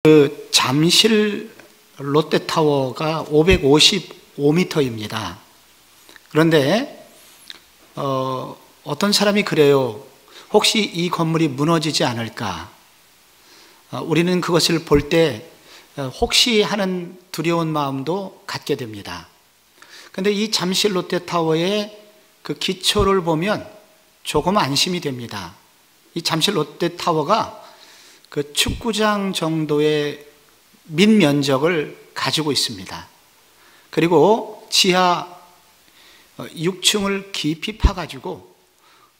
그 잠실 롯데타워가 555m입니다. 그런데 어떤 사람이 그래요. 혹시 이 건물이 무너지지 않을까? 우리는 그것을 볼 때 혹시 하는 두려운 마음도 갖게 됩니다. 그런데 이 잠실 롯데타워의 그 기초를 보면 조금 안심이 됩니다. 이 잠실 롯데타워가 그 축구장 정도의 민면적을 가지고 있습니다. 그리고 지하 6층을 깊이 파가지고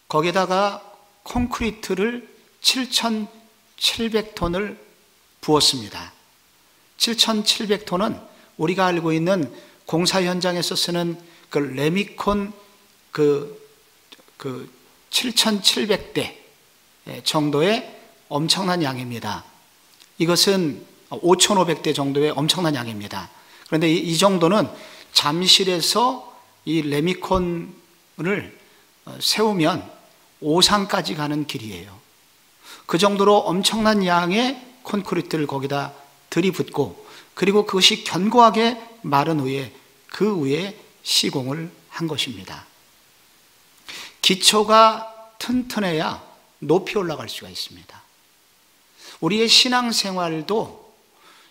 거기다가 콘크리트를 7,700톤을 부었습니다. 7,700톤은 우리가 알고 있는 공사 현장에서 쓰는 그 레미콘 7,700대 정도의 엄청난 양입니다. 이것은 5,500대 정도의 엄청난 양입니다. 그런데 이 정도는 잠실에서 이 레미콘을 세우면 오산까지 가는 길이에요. 그 정도로 엄청난 양의 콘크리트를 거기다 들이붓고, 그리고 그것이 견고하게 마른 후에 그 위에 시공을 한 것입니다. 기초가 튼튼해야 높이 올라갈 수가 있습니다. 우리의 신앙생활도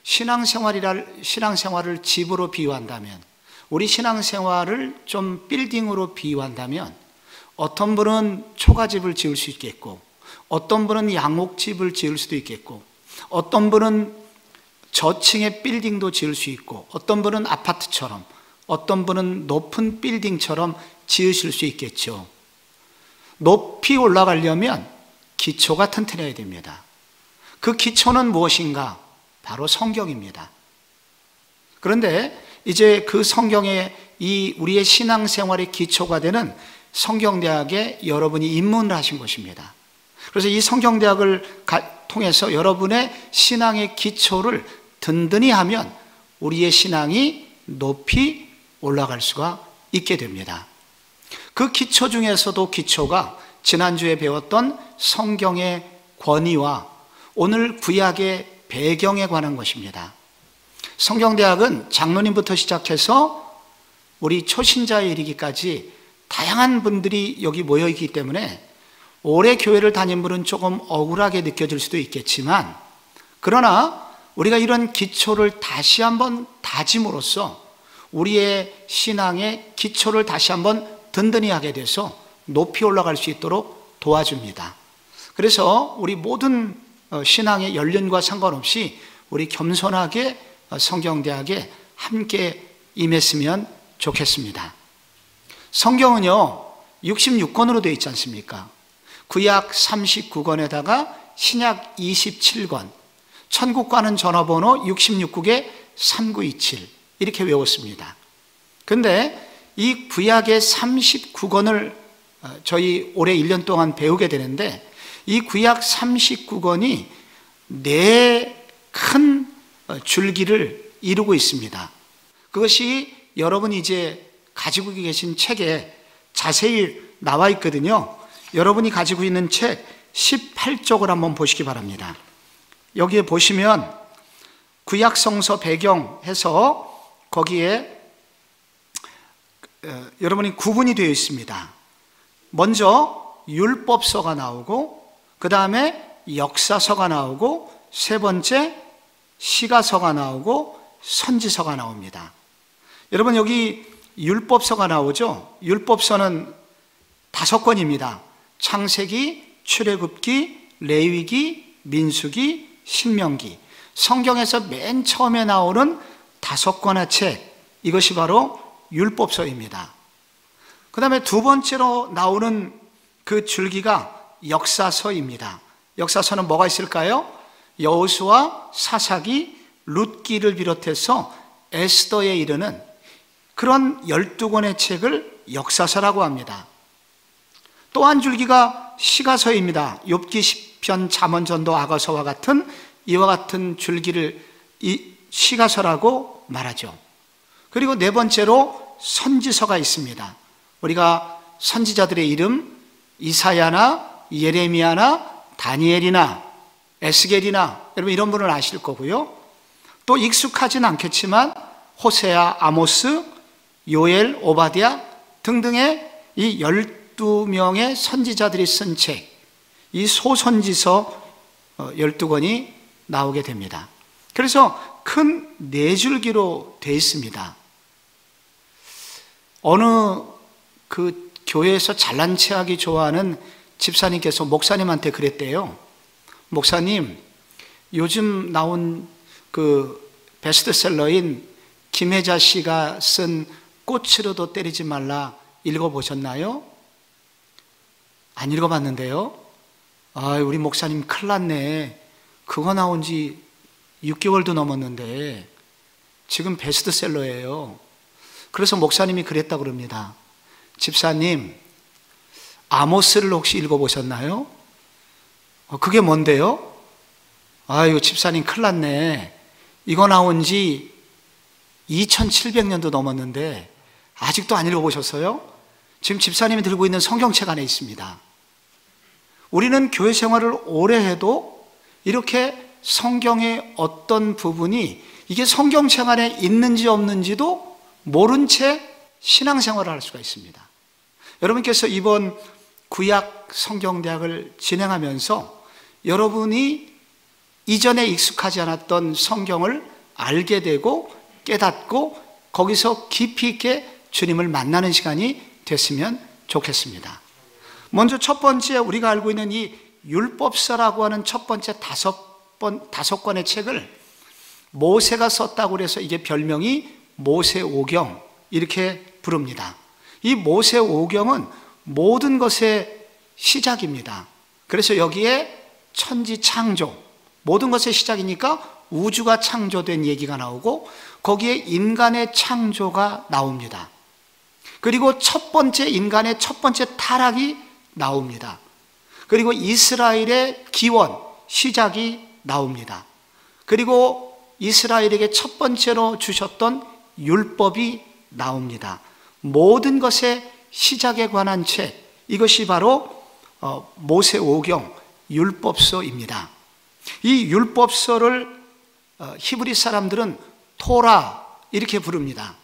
신앙생활을 집으로 비유한다면, 우리 신앙생활을 좀 빌딩으로 비유한다면, 어떤 분은 초가집을 지을 수 있겠고, 어떤 분은 양옥집을 지을 수도 있겠고, 어떤 분은 저층의 빌딩도 지을 수 있고, 어떤 분은 아파트처럼, 어떤 분은 높은 빌딩처럼 지으실 수 있겠죠. 높이 올라가려면 기초가 튼튼해야 됩니다. 그 기초는 무엇인가? 바로 성경입니다. 그런데 이제 그 성경에 이 우리의 신앙생활의 기초가 되는 성경대학에 여러분이 입문을 하신 것입니다. 그래서 이 성경대학을 통해서 여러분의 신앙의 기초를 든든히 하면 우리의 신앙이 높이 올라갈 수가 있게 됩니다. 그 기초 중에서도 기초가 지난주에 배웠던 성경의 권위와 오늘 구약의 배경에 관한 것입니다. 성경대학은 장로님부터 시작해서 우리 초신자에 이르기까지 다양한 분들이 여기 모여있기 때문에 오래 교회를 다닌 분은 조금 억울하게 느껴질 수도 있겠지만, 그러나 우리가 이런 기초를 다시 한번 다짐으로써 우리의 신앙의 기초를 다시 한번 든든히 하게 돼서 높이 올라갈 수 있도록 도와줍니다. 그래서 우리 모든 신앙의 연륜과 상관없이 우리 겸손하게 성경대학에 함께 임했으면 좋겠습니다. 성경은요 66권으로 되어 있지 않습니까? 구약 39권에다가 신약 27권, 천국과는 전화번호 66국에 3927 이렇게 외웠습니다. 그런데 이 구약의 39권을 저희 올해 1년 동안 배우게 되는데, 이 구약 39권이 네 큰 줄기를 이루고 있습니다. 그것이 여러분이 이제 가지고 계신 책에 자세히 나와 있거든요. 여러분이 가지고 있는 책 18쪽을 한번 보시기 바랍니다. 여기에 보시면 구약 성서 배경해서 거기에 여러분이 구분이 되어 있습니다. 먼저 율법서가 나오고, 그 다음에 역사서가 나오고, 세 번째 시가서가 나오고, 선지서가 나옵니다. 여러분 여기 율법서가 나오죠? 율법서는 5권입니다. 창세기, 출애굽기, 레위기, 민수기, 신명기. 성경에서 맨 처음에 나오는 5권의 책, 이것이 바로 율법서입니다. 그 다음에 두 번째로 나오는 그 줄기가 역사서입니다. 역사서는 뭐가 있을까요? 여호수아, 사사기, 룻기를 비롯해서 에스더에 이르는 그런 12권의 책을 역사서라고 합니다. 또 한 줄기가 시가서입니다. 욥기, 시편, 잠언, 전도, 아가서와 같은 이와 같은 줄기를 이 시가서라고 말하죠. 그리고 네 번째로 선지서가 있습니다. 우리가 선지자들의 이름 이사야나 예레미야나 다니엘이나 에스겔이나 여러분 이런 분을 아실 거고요. 또 익숙하진 않겠지만 호세아, 아모스, 요엘, 오바댜 등등의 이 12명의 선지자들이 쓴 책, 이 소선지서 12권이 나오게 됩니다. 그래서 큰 4줄기로 되어 있습니다. 어느 그 교회에서 잘난 체하기 좋아하는 집사님께서 목사님한테 그랬대요. 목사님, 요즘 나온 그 베스트셀러인 김혜자 씨가 쓴 꽃으로도 때리지 말라 읽어보셨나요? 안 읽어봤는데요. 아, 우리 목사님 큰일 났네. 그거 나온 지 6개월도 넘었는데 지금 베스트셀러예요. 그래서 목사님이 그랬다고 그럽니다. 집사님, 아모스를 혹시 읽어보셨나요? 그게 뭔데요? 아유, 집사님 큰일 났네. 이거 나온 지 2700년도 넘었는데 아직도 안 읽어보셨어요? 지금 집사님이 들고 있는 성경책 안에 있습니다. 우리는 교회 생활을 오래 해도 이렇게 성경의 어떤 부분이 이게 성경책 안에 있는지 없는지도 모른 채 신앙생활을 할 수가 있습니다. 여러분께서 이번 구약 성경대학을 진행하면서 여러분이 이전에 익숙하지 않았던 성경을 알게 되고 깨닫고 거기서 깊이 있게 주님을 만나는 시간이 됐으면 좋겠습니다. 먼저 첫 번째 우리가 알고 있는 이 율법서라고 하는 첫 번째 다섯 권의 책을 모세가 썼다고 해서 이게 별명이 모세오경 이렇게 부릅니다. 이 모세오경은 모든 것의 시작입니다. 그래서 여기에 천지 창조, 모든 것의 시작이니까 우주가 창조된 얘기가 나오고 거기에 인간의 창조가 나옵니다. 그리고 첫 번째 인간의 첫 번째 타락이 나옵니다. 그리고 이스라엘의 기원, 시작이 나옵니다. 그리고 이스라엘에게 첫 번째로 주셨던 율법이 나옵니다. 모든 것의 시작에 관한 책, 이것이 바로 모세오경 율법서입니다. 이 율법서를 히브리 사람들은 토라 이렇게 부릅니다.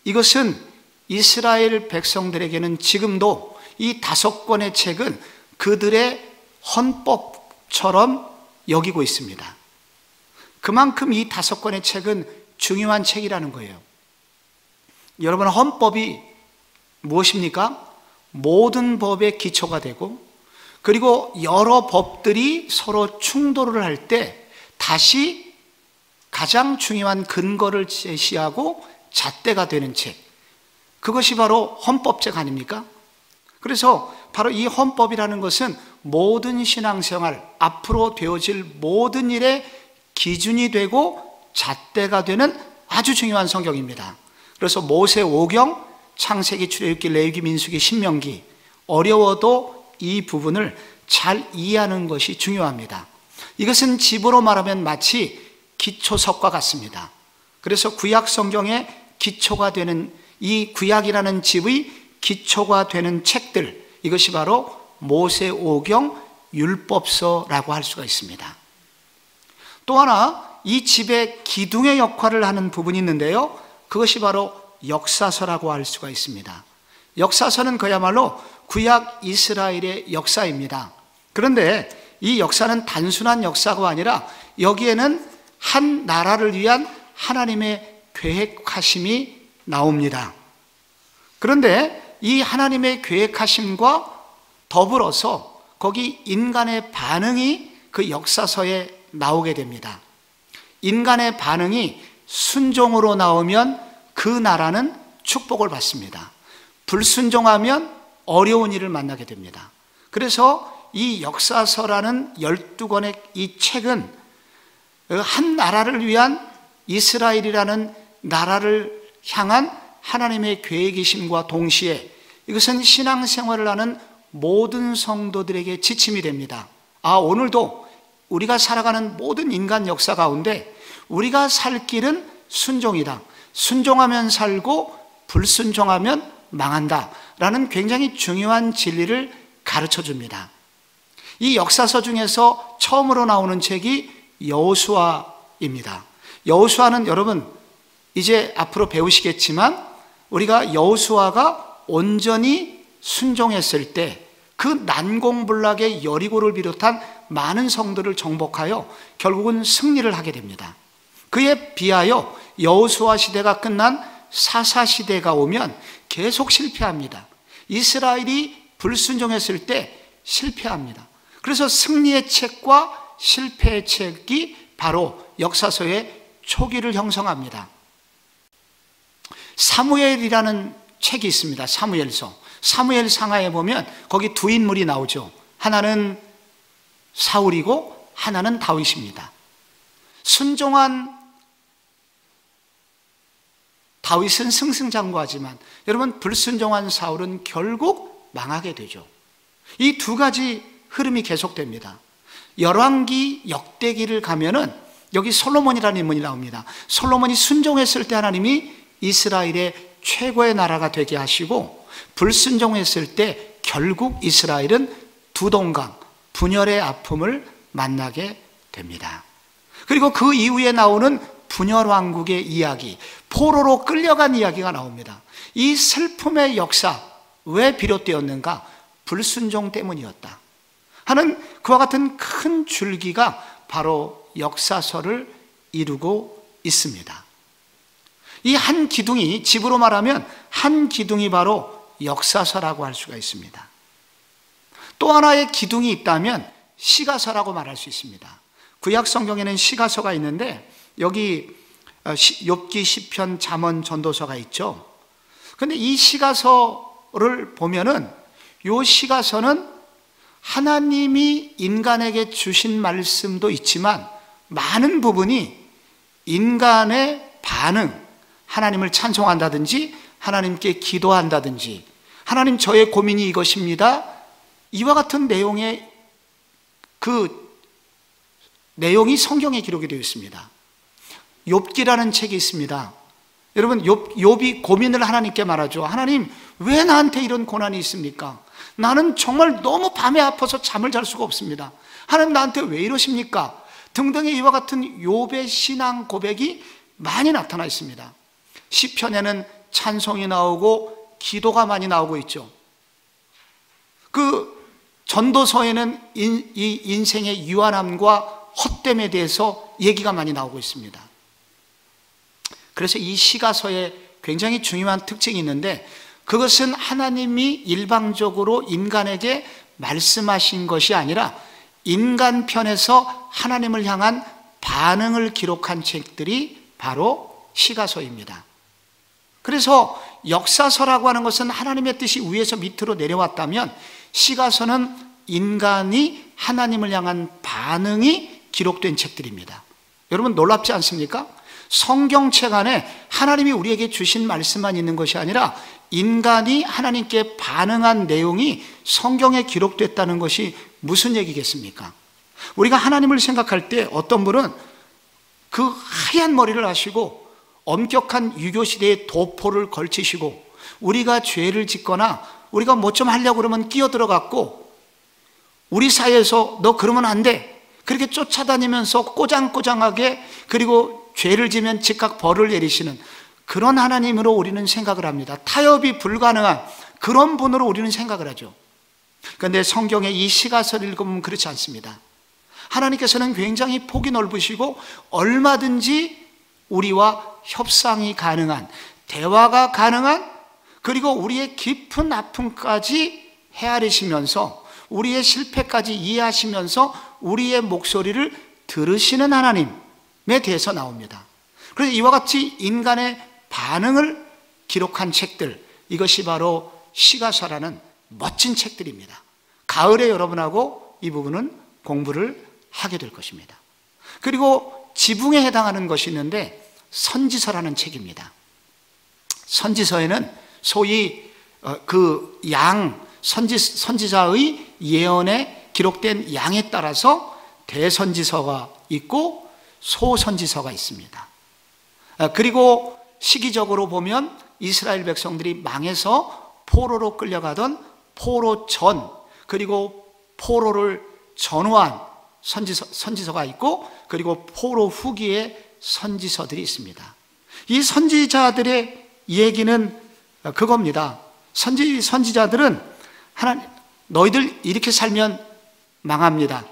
이것은 이스라엘 백성들에게는 지금도 이 5권의 책은 그들의 헌법처럼 여기고 있습니다. 그만큼 이 5권의 책은 중요한 책이라는 거예요. 여러분, 헌법이 무엇입니까? 모든 법의 기초가 되고 그리고 여러 법들이 서로 충돌을 할 때 다시 가장 중요한 근거를 제시하고 잣대가 되는 책, 그것이 바로 헌법책 아닙니까? 그래서 바로 이 헌법이라는 것은 모든 신앙생활, 앞으로 되어질 모든 일의 기준이 되고 잣대가 되는 아주 중요한 성경입니다. 그래서 모세오경, 창세기, 출애굽기, 레위기, 민수기, 신명기, 어려워도 이 부분을 잘 이해하는 것이 중요합니다. 이것은 집으로 말하면 마치 기초석과 같습니다. 그래서 구약 성경의 기초가 되는 이 구약이라는 집의 기초가 되는 책들, 이것이 바로 모세오경 율법서라고 할 수가 있습니다. 또 하나 이 집의 기둥의 역할을 하는 부분이 있는데요, 그것이 바로 역사서라고 할 수가 있습니다. 역사서는 그야말로 구약 이스라엘의 역사입니다. 그런데 이 역사는 단순한 역사가 아니라 여기에는 한 나라를 위한 하나님의 계획하심이 나옵니다. 그런데 이 하나님의 계획하심과 더불어서 거기 인간의 반응이 그 역사서에 나오게 됩니다. 인간의 반응이 순종으로 나오면 그 나라는 축복을 받습니다. 불순종하면 어려운 일을 만나게 됩니다. 그래서 이 역사서라는 12권의 이 책은 한 나라를 위한 이스라엘이라는 나라를 향한 하나님의 계획이심과 동시에 이것은 신앙생활을 하는 모든 성도들에게 지침이 됩니다. 오늘도 우리가 살아가는 모든 인간 역사 가운데 우리가 살 길은 순종이다. 순종하면 살고 불순종하면 망한다 라는 굉장히 중요한 진리를 가르쳐 줍니다. 이 역사서 중에서 처음으로 나오는 책이 여호수아입니다. 여호수아는 여러분 이제 앞으로 배우시겠지만 우리가 여호수아가 온전히 순종했을 때 그 난공불락의 여리고를 비롯한 많은 성들을 정복하여 결국은 승리를 하게 됩니다. 그에 비하여 여호수아 시대가 끝난 사사 시대가 오면 계속 실패합니다. 이스라엘이 불순종했을 때 실패합니다. 그래서 승리의 책과 실패의 책이 바로 역사서의 초기를 형성합니다. 사무엘이라는 책이 있습니다. 사무엘서. 사무엘 상하에 보면 거기 두 인물이 나오죠. 하나는 사울이고 하나는 다윗입니다. 순종한 다윗은 승승장구하지만 여러분 불순종한 사울은 결국 망하게 되죠. 이 두 가지 흐름이 계속됩니다. 열왕기 역대기를 가면은 여기 솔로몬이라는 인물이 나옵니다. 솔로몬이 순종했을 때 하나님이 이스라엘의 최고의 나라가 되게 하시고 불순종했을 때 결국 이스라엘은 두동강, 분열의 아픔을 만나게 됩니다. 그리고 그 이후에 나오는 분열왕국의 이야기, 포로로 끌려간 이야기가 나옵니다. 이 슬픔의 역사 왜 비롯되었는가? 불순종 때문이었다 하는 그와 같은 큰 줄기가 바로 역사서를 이루고 있습니다. 이 한 기둥이, 집으로 말하면 한 기둥이 바로 역사서라고 할 수가 있습니다. 또 하나의 기둥이 있다면 시가서라고 말할 수 있습니다. 구약 성경에는 시가서가 있는데 여기 욥기, 시편, 잠언, 전도서가 있죠. 그런데 이 시가서를 보면은 이 시가서는 하나님이 인간에게 주신 말씀도 있지만 많은 부분이 인간의 반응, 하나님을 찬송한다든지 하나님께 기도한다든지 하나님 저의 고민이 이것입니다, 이와 같은 내용의 그 내용이 성경에 기록이 되어 있습니다. 욥기라는 책이 있습니다. 여러분 욥이 고민을 하나님께 말하죠. 하나님 왜 나한테 이런 고난이 있습니까? 나는 정말 너무 밤에 아파서 잠을 잘 수가 없습니다. 하나님 나한테 왜 이러십니까? 등등의 이와 같은 욥의 신앙 고백이 많이 나타나 있습니다. 시편에는 찬송이 나오고 기도가 많이 나오고 있죠. 그 전도서에는 이 인생의 유한함과 헛됨에 대해서 얘기가 많이 나오고 있습니다. 그래서 이 시가서에 굉장히 중요한 특징이 있는데 그것은 하나님이 일방적으로 인간에게 말씀하신 것이 아니라 인간 편에서 하나님을 향한 반응을 기록한 책들이 바로 시가서입니다. 그래서 역사서라고 하는 것은 하나님의 뜻이 위에서 밑으로 내려왔다면 시가서는 인간이 하나님을 향한 반응이 기록된 책들입니다. 여러분 놀랍지 않습니까? 성경책 안에 하나님이 우리에게 주신 말씀만 있는 것이 아니라 인간이 하나님께 반응한 내용이 성경에 기록됐다는 것이 무슨 얘기겠습니까? 우리가 하나님을 생각할 때 어떤 분은 그 하얀 머리를 하시고 엄격한 유교시대의 도포를 걸치시고 우리가 죄를 짓거나 우리가 뭐 좀 하려고 그러면 끼어들어갖고 우리 사이에서 너 그러면 안 돼 그렇게 쫓아다니면서 꼬장꼬장하게 그리고 죄를 지면 즉각 벌을 내리시는 그런 하나님으로 우리는 생각을 합니다. 타협이 불가능한 그런 분으로 우리는 생각을 하죠. 그런데 성경의 이 시가서를 읽으면 그렇지 않습니다. 하나님께서는 굉장히 폭이 넓으시고 얼마든지 우리와 협상이 가능한, 대화가 가능한, 그리고 우리의 깊은 아픔까지 헤아리시면서 우리의 실패까지 이해하시면서 우리의 목소리를 들으시는 하나님에 대해서 나옵니다. 그래서 이와 같이 인간의 반응을 기록한 책들, 이것이 바로 시가서라는 멋진 책들입니다. 가을에 여러분하고 이 부분은 공부를 하게 될 것입니다. 그리고 지붕에 해당하는 것이 있는데 선지서라는 책입니다. 선지서에는 소위 그 선지자의 예언에 기록된 양에 따라서 대선지서가 있고 소선지서가 있습니다. 그리고 시기적으로 보면 이스라엘 백성들이 망해서 포로로 끌려가던 포로 전, 그리고 포로를 전후한 선지서가 있고, 그리고 포로 후기의 선지서들이 있습니다. 이 선지자들의 얘기는 그겁니다. 선지자들은 너희들 이렇게 살면 망합니다.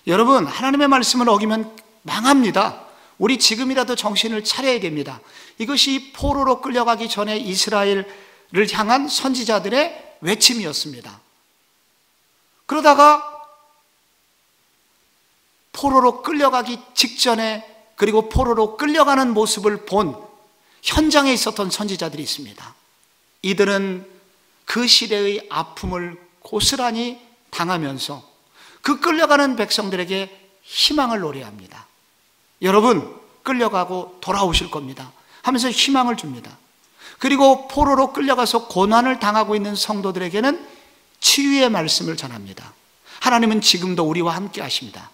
여러분, 하나님의 말씀을 어기면 망합니다. 우리 지금이라도 정신을 차려야 됩니다. 이것이 포로로 끌려가기 전에 이스라엘을 향한 선지자들의 외침이었습니다. 그러다가 포로로 끌려가기 직전에, 그리고 포로로 끌려가는 모습을 본 현장에 있었던 선지자들이 있습니다. 이들은 그 시대의 아픔을 고스란히 당하면서 그 끌려가는 백성들에게 희망을 노래합니다. 여러분, 끌려가고 돌아오실 겁니다 하면서 희망을 줍니다. 그리고 포로로 끌려가서 고난을 당하고 있는 성도들에게는 치유의 말씀을 전합니다. 하나님은 지금도 우리와 함께 하십니다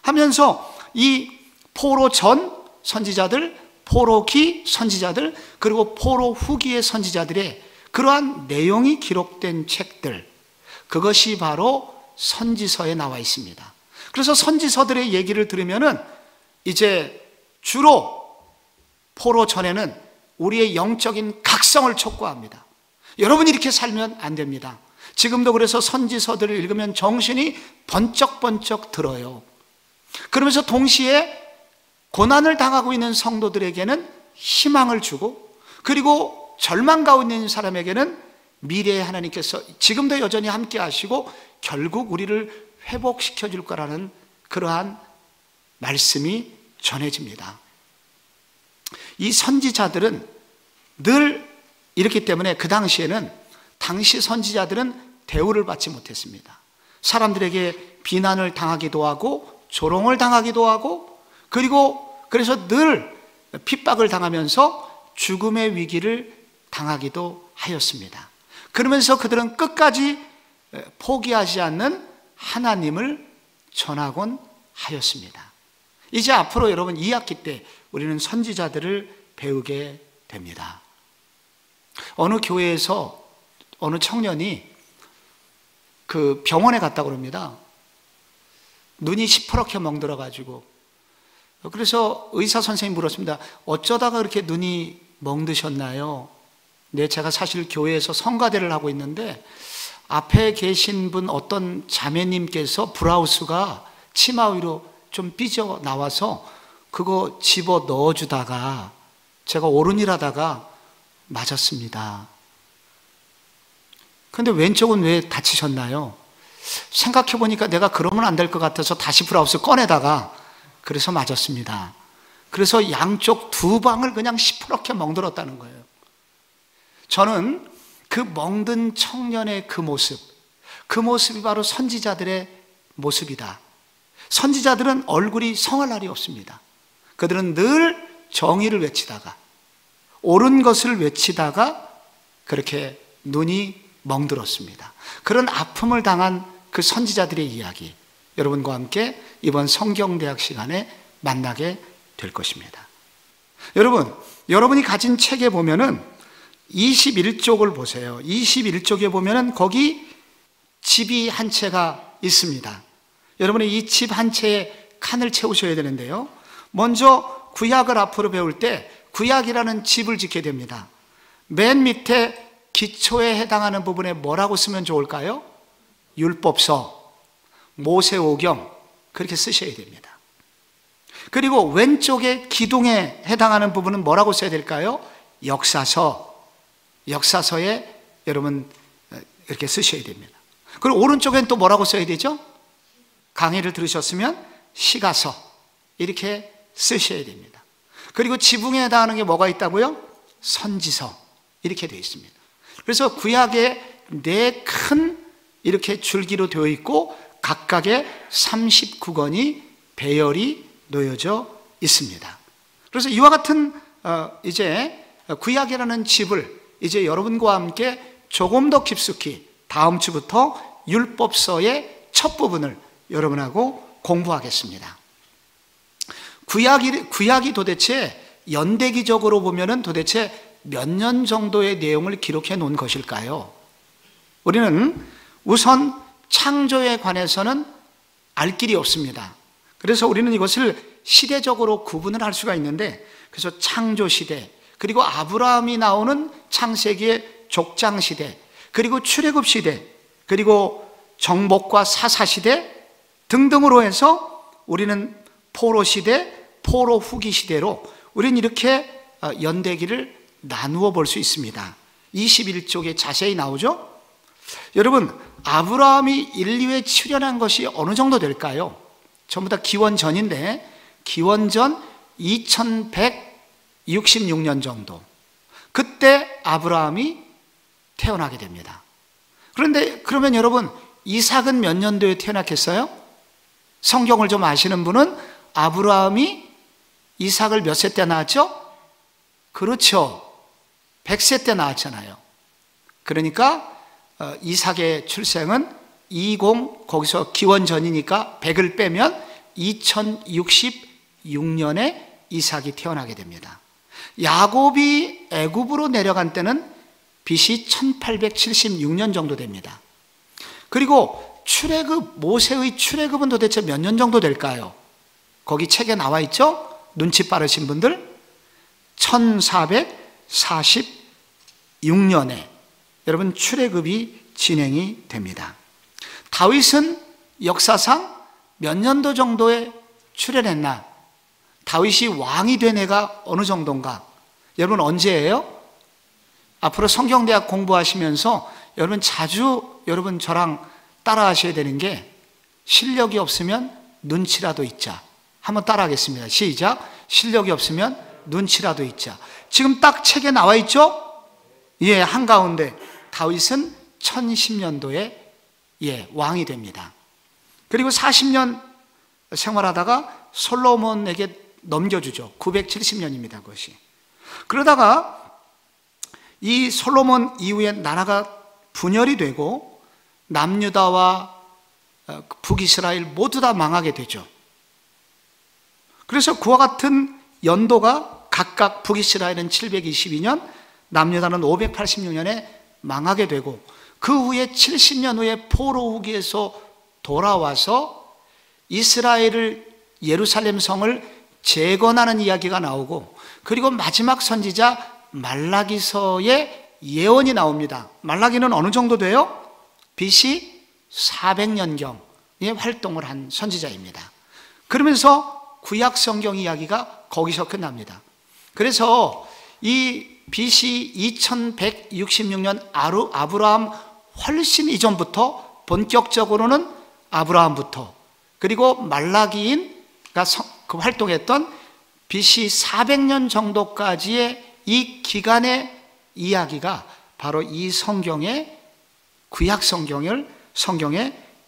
하면서 이 포로 전 선지자들, 포로기 선지자들, 그리고 포로 후기의 선지자들의 그러한 내용이 기록된 책들, 그것이 바로 선지서에 나와 있습니다. 그래서 선지서들의 얘기를 들으면은 이제 주로 포로 전에는 우리의 영적인 각성을 촉구합니다. 여러분, 이렇게 살면 안 됩니다. 지금도 그래서 선지서들을 읽으면 정신이 번쩍번쩍 들어요. 그러면서 동시에 고난을 당하고 있는 성도들에게는 희망을 주고, 그리고 절망 가운데 있는 사람에게는 미래의 하나님께서 지금도 여전히 함께 하시고 결국 우리를 회복시켜 줄 거라는 그러한 말씀이 전해집니다. 이 선지자들은 늘 이렇기 때문에 그 당시에는, 당시 선지자들은 대우를 받지 못했습니다. 사람들에게 비난을 당하기도 하고 조롱을 당하기도 하고, 그리고 그래서 늘 핍박을 당하면서 죽음의 위기를 당하기도 하였습니다. 그러면서 그들은 끝까지 포기하지 않는 하나님을 전하곤 하였습니다. 이제 앞으로 여러분 2학기 때 우리는 선지자들을 배우게 됩니다. 어느 교회에서 어느 청년이 그 병원에 갔다고 합니다. 눈이 시퍼렇게 멍들어가지고. 그래서 의사 선생님이 물었습니다. 어쩌다가 그렇게 눈이 멍드셨나요? 네, 제가 사실 교회에서 성가대를 하고 있는데 앞에 계신 분 어떤 자매님께서 브라우스가 치마 위로 좀 삐져 나와서 그거 집어 넣어주다가 제가 오른일하다가 맞았습니다. 근데 왼쪽은 왜 다치셨나요? 생각해보니까 내가 그러면 안 될 것 같아서 다시 브라우스 꺼내다가 그래서 맞았습니다. 그래서 양쪽 두 방을 그냥 시퍼렇게 멍들었다는 거예요. 저는 그 멍든 청년의 그 모습이 바로 선지자들의 모습이다. 선지자들은 얼굴이 성할 날이 없습니다. 그들은 늘 정의를 외치다가, 옳은 것을 외치다가 그렇게 눈이 멍들었습니다. 그런 아픔을 당한 그 선지자들의 이야기, 여러분과 함께 이번 성경대학 시간에 만나게 될 것입니다. 여러분이 가진 책에 보면은 21쪽을 보세요. 21쪽에 보면은 거기 집이 한 채가 있습니다. 여러분이 이 집 한 채에 칸을 채우셔야 되는데요. 먼저 구약을 앞으로 배울 때 구약이라는 집을 짓게 됩니다. 맨 밑에 기초에 해당하는 부분에 뭐라고 쓰면 좋을까요? 율법서, 모세오경, 그렇게 쓰셔야 됩니다. 그리고 왼쪽에 기둥에 해당하는 부분은 뭐라고 써야 될까요? 역사서에 여러분 이렇게 쓰셔야 됩니다. 그리고 오른쪽엔 또 뭐라고 써야 되죠? 강의를 들으셨으면 시가서, 이렇게 쓰셔야 됩니다. 그리고 지붕에 해당하는 게 뭐가 있다고요? 선지서, 이렇게 되어 있습니다. 그래서 구약에 4큰 이렇게 줄기로 되어 있고 각각의 39권이 배열이 놓여져 있습니다. 그래서 이와 같은 이제 구약이라는 집을 이제 여러분과 함께 조금 더 깊숙이 다음 주부터 율법서의 첫 부분을 여러분하고 공부하겠습니다. 구약이 도대체 연대기적으로 보면은 도대체 몇 년 정도의 내용을 기록해 놓은 것일까요? 우리는 우선 창조에 관해서는 알 길이 없습니다. 그래서 우리는 이것을 시대적으로 구분을 할 수가 있는데, 그래서 창조시대, 그리고 아브라함이 나오는 창세기의 족장시대, 그리고 출애굽시대, 그리고 정복과 사사시대 등등으로 해서 우리는 포로시대, 포로 후기 시대로 우리는 이렇게 연대기를 나누어 볼 수 있습니다. 21쪽에 자세히 나오죠? 여러분, 아브라함이 인류에 출현한 것이 어느 정도 될까요? 전부 다 기원전인데, 기원전 2166년 정도. 그때 아브라함이 태어나게 됩니다. 그런데 그러면 여러분, 이삭은 몇 년도에 태어났겠어요? 성경을 좀 아시는 분은 아브라함이 이삭을 몇 세 때 낳았죠? 그렇죠. 100세 때 낳았잖아요. 그러니까 이삭의 출생은 거기서 기원전이니까 100을 빼면 2066년에 이삭이 태어나게 됩니다. 야곱이 애굽으로 내려간 때는 BC 1876년 정도 됩니다. 그리고 출애굽, 모세의 출애굽은 도대체 몇 년 정도 될까요? 거기 책에 나와 있죠? 눈치 빠르신 분들, 1446년에 여러분 출애굽이 진행이 됩니다. 다윗은 역사상 몇 년도 정도에 출애했나? 다윗이 왕이 된 해가 어느 정도인가? 여러분 언제예요? 앞으로 성경대학 공부하시면서 여러분 자주 여러분 저랑 따라 하셔야 되는 게, 실력이 없으면 눈치라도 있자. 한번 따라 하겠습니다. 시작. 실력이 없으면 눈치라도 있자. 지금 딱 책에 나와 있죠? 예, 한가운데 다윗은 1010년도에 왕이 됩니다. 그리고 40년 생활하다가 솔로몬에게 넘겨주죠. 970년입니다. 그것이. 그러다가 이 솔로몬 이후에 나라가 분열이 되고 남유다와 북이스라엘 모두 다 망하게 되죠. 그래서 그와 같은 연도가 각각 북이스라엘은 722년, 남유다는 586년에 망하게 되고, 그 후에 70년 후에 포로 후기에서 돌아와서 이스라엘을, 예루살렘 성을 재건하는 이야기가 나오고, 그리고 마지막 선지자 말라기서의 예언이 나옵니다. 말라기는 어느 정도 돼요? BC 400년경에 활동을 한 선지자입니다. 그러면서 구약 성경 이야기가 거기서 끝납니다. 그래서 이 BC 2166년 아브라함 훨씬 이전부터 본격적으로는 아브라함부터, 그리고 말라기인가 그 활동했던 BC 400년 정도까지의 이 기간의 이야기가 바로 이 성경의, 구약 성경의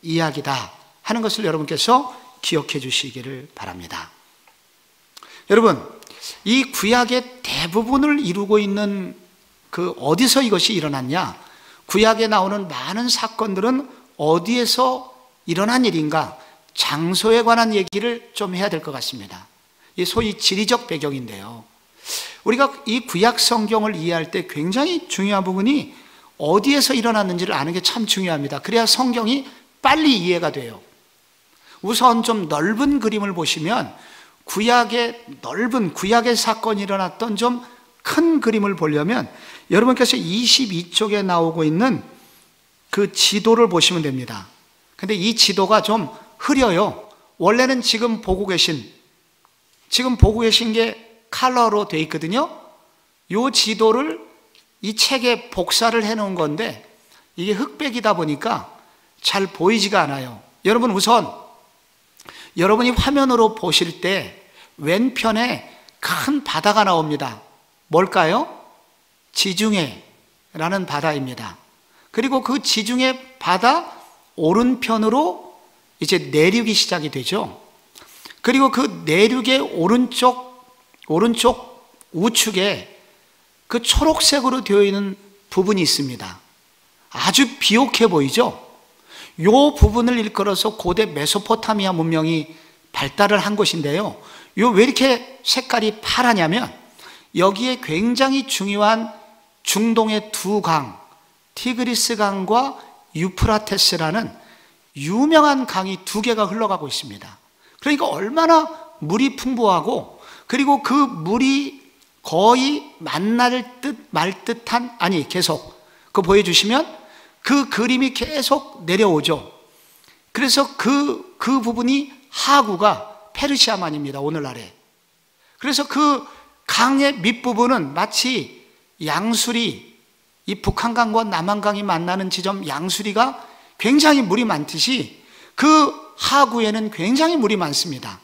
이야기다 하는 것을 여러분께서 기억해 주시기를 바랍니다. 여러분, 이 구약의 대부분을 이루고 있는 그 어디서 이것이 일어났냐? 구약에 나오는 많은 사건들은 어디에서 일어난 일인가? 장소에 관한 얘기를 좀 해야 될 것 같습니다. 이 소위 지리적 배경인데요. 우리가 이 구약 성경을 이해할 때 굉장히 중요한 부분이 어디에서 일어났는지를 아는 게 참 중요합니다. 그래야 성경이 빨리 이해가 돼요. 우선 좀 넓은 그림을 보시면 구약의 사건이 일어났던 좀 큰 그림을 보려면 여러분께서 22쪽에 나오고 있는 그 지도를 보시면 됩니다. 근데 이 지도가 좀 흐려요. 원래는 지금 보고 계신 게 컬러로 되어 있거든요. 이 지도를 이 책에 복사를 해 놓은 건데 이게 흑백이다 보니까 잘 보이지가 않아요. 여러분, 우선 여러분이 화면으로 보실 때 왼편에 큰 바다가 나옵니다. 뭘까요? 지중해라는 바다입니다. 그리고 그 지중해 바다 오른편으로 이제 내륙이 시작이 되죠. 그리고 그 내륙의 오른쪽 우측에 그 초록색으로 되어 있는 부분이 있습니다. 아주 비옥해 보이죠? 이 부분을 일컬어서 고대 메소포타미아 문명이 발달을 한 곳인데요. 왜 이렇게 색깔이 파라냐면 여기에 굉장히 중요한 중동의 두 강, 티그리스 강과 유프라테스라는 유명한 강이 두 개가 흘러가고 있습니다. 그러니까 얼마나 물이 풍부하고, 그리고 그 물이 거의 만날 듯 말 듯한, 아니 계속 그거 보여주시면 그 그림이 계속 내려오죠. 그래서 그 부분이 하구가 페르시아만입니다, 오늘날에. 그래서 그 강의 밑부분은 마치 양수리, 이 북한강과 남한강이 만나는 지점 양수리가 굉장히 물이 많듯이 그 하구에는 굉장히 물이 많습니다.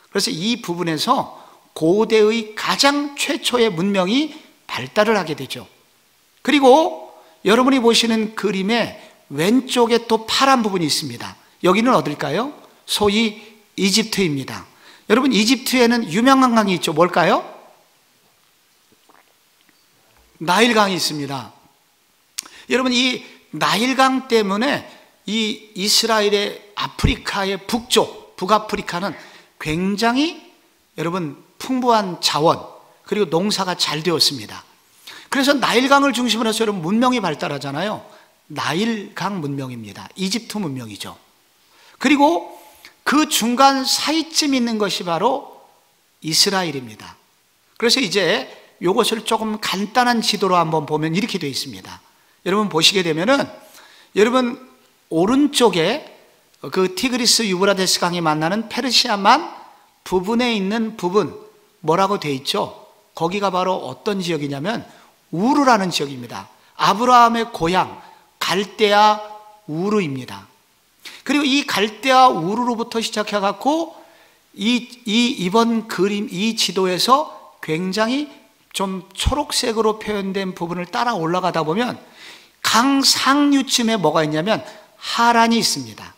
그래서 이 부분에서 고대의 가장 최초의 문명이 발달을 하게 되죠. 그리고 여러분이 보시는 그림의 왼쪽에 또 파란 부분이 있습니다. 여기는 어딜까요? 소위 이집트입니다. 여러분, 이집트에는 유명한 강이 있죠. 뭘까요? 나일강이 있습니다. 여러분, 이 나일강 때문에 이 이스라엘의 아프리카의 북쪽, 북아프리카는 굉장히 여러분 풍부한 자원, 그리고 농사가 잘 되었습니다. 그래서 나일강을 중심으로 해서 여러분 문명이 발달하잖아요. 나일강 문명입니다. 이집트 문명이죠. 그리고 그 중간 사이쯤 있는 것이 바로 이스라엘입니다. 그래서 이제 이것을 조금 간단한 지도로 한번 보면 이렇게 되어 있습니다. 여러분 보시게 되면은, 여러분 오른쪽에 그 티그리스 유브라데스 강이 만나는 페르시아만 부분에 있는 부분, 뭐라고 되어 있죠? 거기가 바로 어떤 지역이냐면 우르라는 지역입니다. 아브라함의 고향 갈대아 우르입니다. 그리고 이 갈대아 우르로부터 시작해 갖고 이번 그림, 이 지도에서 굉장히 좀 초록색으로 표현된 부분을 따라 올라가다 보면 강 상류쯤에 뭐가 있냐면 하란이 있습니다.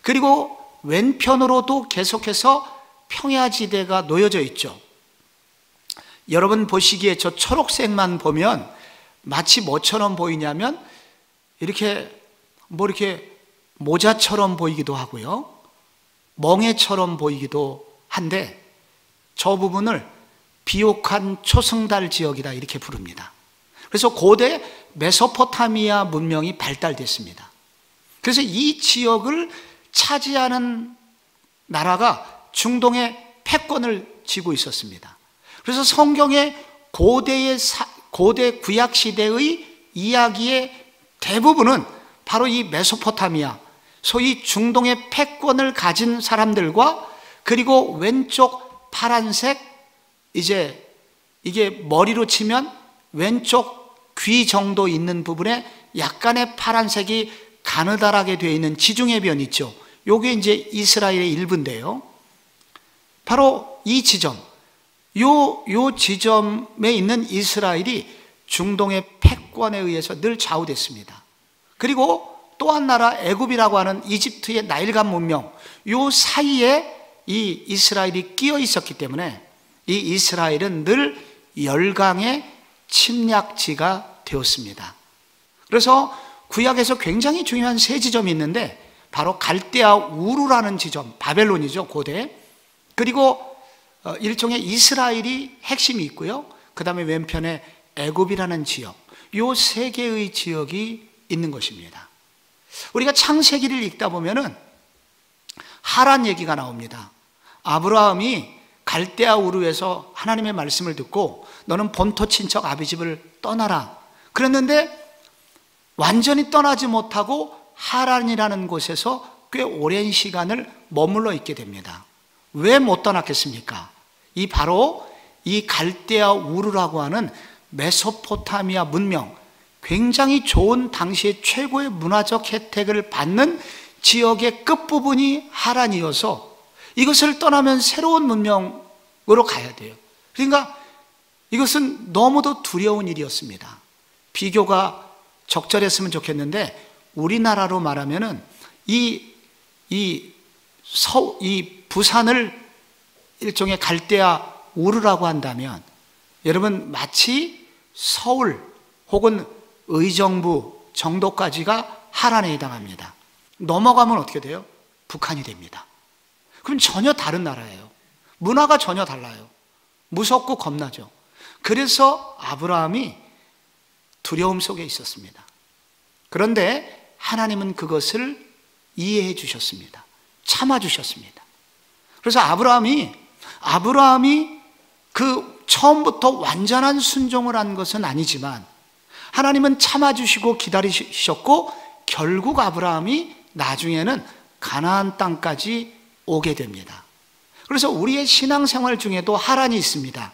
그리고 왼편으로도 계속해서 평야지대가 놓여져 있죠. 여러분 보시기에 저 초록색만 보면 마치 뭐처럼 보이냐면 이렇게 모자처럼 보이기도 하고요, 멍해처럼 보이기도 한데, 저 부분을 비옥한 초승달 지역이다 이렇게 부릅니다. 그래서 고대 메소포타미아 문명이 발달됐습니다. 그래서 이 지역을 차지하는 나라가 중동의 패권을 쥐고 있었습니다. 그래서 성경의 고대 구약 시대의 이야기의 대부분은 바로 이 메소포타미아, 소위 중동의 패권을 가진 사람들과, 그리고 왼쪽 파란색, 이제 이게 머리로 치면 왼쪽 귀 정도 있는 부분에 약간의 파란색이 가느다랗게 되어 있는 지중해 변 있죠. 요게 이제 이스라엘의 일부인데요. 바로 이 지점, 요 지점에 있는 이스라엘이 중동의 패권에 의해서 늘 좌우됐습니다. 그리고 또 한 나라 애굽이라고 하는 이집트의 나일강 문명, 요 사이에 이 이스라엘이 끼어 있었기 때문에 이 이스라엘은 늘 열강의 침략지가 되었습니다. 그래서 구약에서 굉장히 중요한 세 지점이 있는데, 바로 갈대아 우르라는 지점, 바벨론이죠, 고대. 그리고 일종의 이스라엘이 핵심이 있고요, 그 다음에 왼편에 애굽이라는 지역, 요 세 개의 지역이 있는 것입니다. 우리가 창세기를 읽다 보면은 하란 얘기가 나옵니다. 아브라함이 갈대아 우르에서 하나님의 말씀을 듣고 너는 본토 친척 아비집을 떠나라 그랬는데, 완전히 떠나지 못하고 하란이라는 곳에서 꽤 오랜 시간을 머물러 있게 됩니다. 왜 못 떠났겠습니까? 바로 이 갈대아 우르라고 하는 메소포타미아 문명, 굉장히 좋은 당시의 최고의 문화적 혜택을 받는 지역의 끝부분이 하란이어서 이것을 떠나면 새로운 문명으로 가야 돼요. 그러니까 이것은 너무도 두려운 일이었습니다. 비교가 적절했으면 좋겠는데, 우리나라로 말하면은 이 부산을 일종의 갈대아 우르라고 한다면, 여러분 마치 서울 혹은 의정부 정도까지가 하란에 해당합니다. 넘어가면 어떻게 돼요? 북한이 됩니다. 그럼 전혀 다른 나라예요. 문화가 전혀 달라요. 무섭고 겁나죠. 그래서 아브라함이 두려움 속에 있었습니다. 그런데 하나님은 그것을 이해해 주셨습니다. 참아 주셨습니다. 그래서 아브라함이 그 처음부터 완전한 순종을 한 것은 아니지만 하나님은 참아주시고 기다리셨고 결국 아브라함이 나중에는 가나안 땅까지 오게 됩니다. 그래서 우리의 신앙생활 중에도 하란이 있습니다.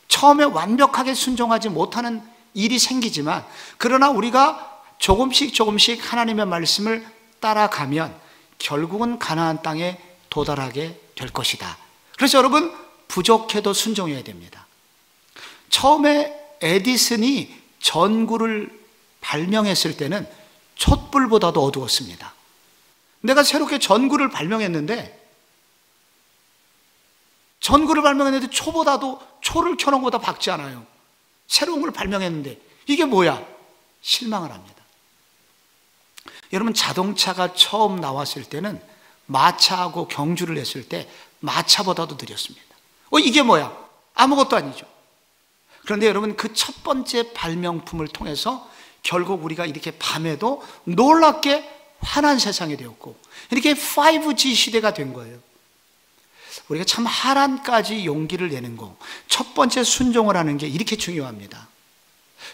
처음에 완벽하게 순종하지 못하는 일이 생기지만 그러나 우리가 조금씩 하나님의 말씀을 따라가면 결국은 가나안 땅에 도달하게 될 것이다. 그래서 여러분, 부족해도 순종해야 됩니다. 처음에 에디슨이 전구를 발명했을 때는 촛불보다도 어두웠습니다. 내가 새롭게 전구를 발명했는데 초를 켜놓은 것보다 밝지 않아요. 새로운 걸 발명했는데 이게 뭐야? 실망을 합니다. 여러분, 자동차가 처음 나왔을 때는 마차하고 경주를 했을 때 마차보다도 느렸습니다. 이게 뭐야? 아무것도 아니죠. 그런데 여러분, 그 첫 번째 발명품을 통해서 결국 우리가 이렇게 밤에도 놀랍게 환한 세상이 되었고 이렇게 5G 시대가 된 거예요. 우리가 참 하란까지 용기를 내는 거, 첫 번째 순종을 하는 게 이렇게 중요합니다.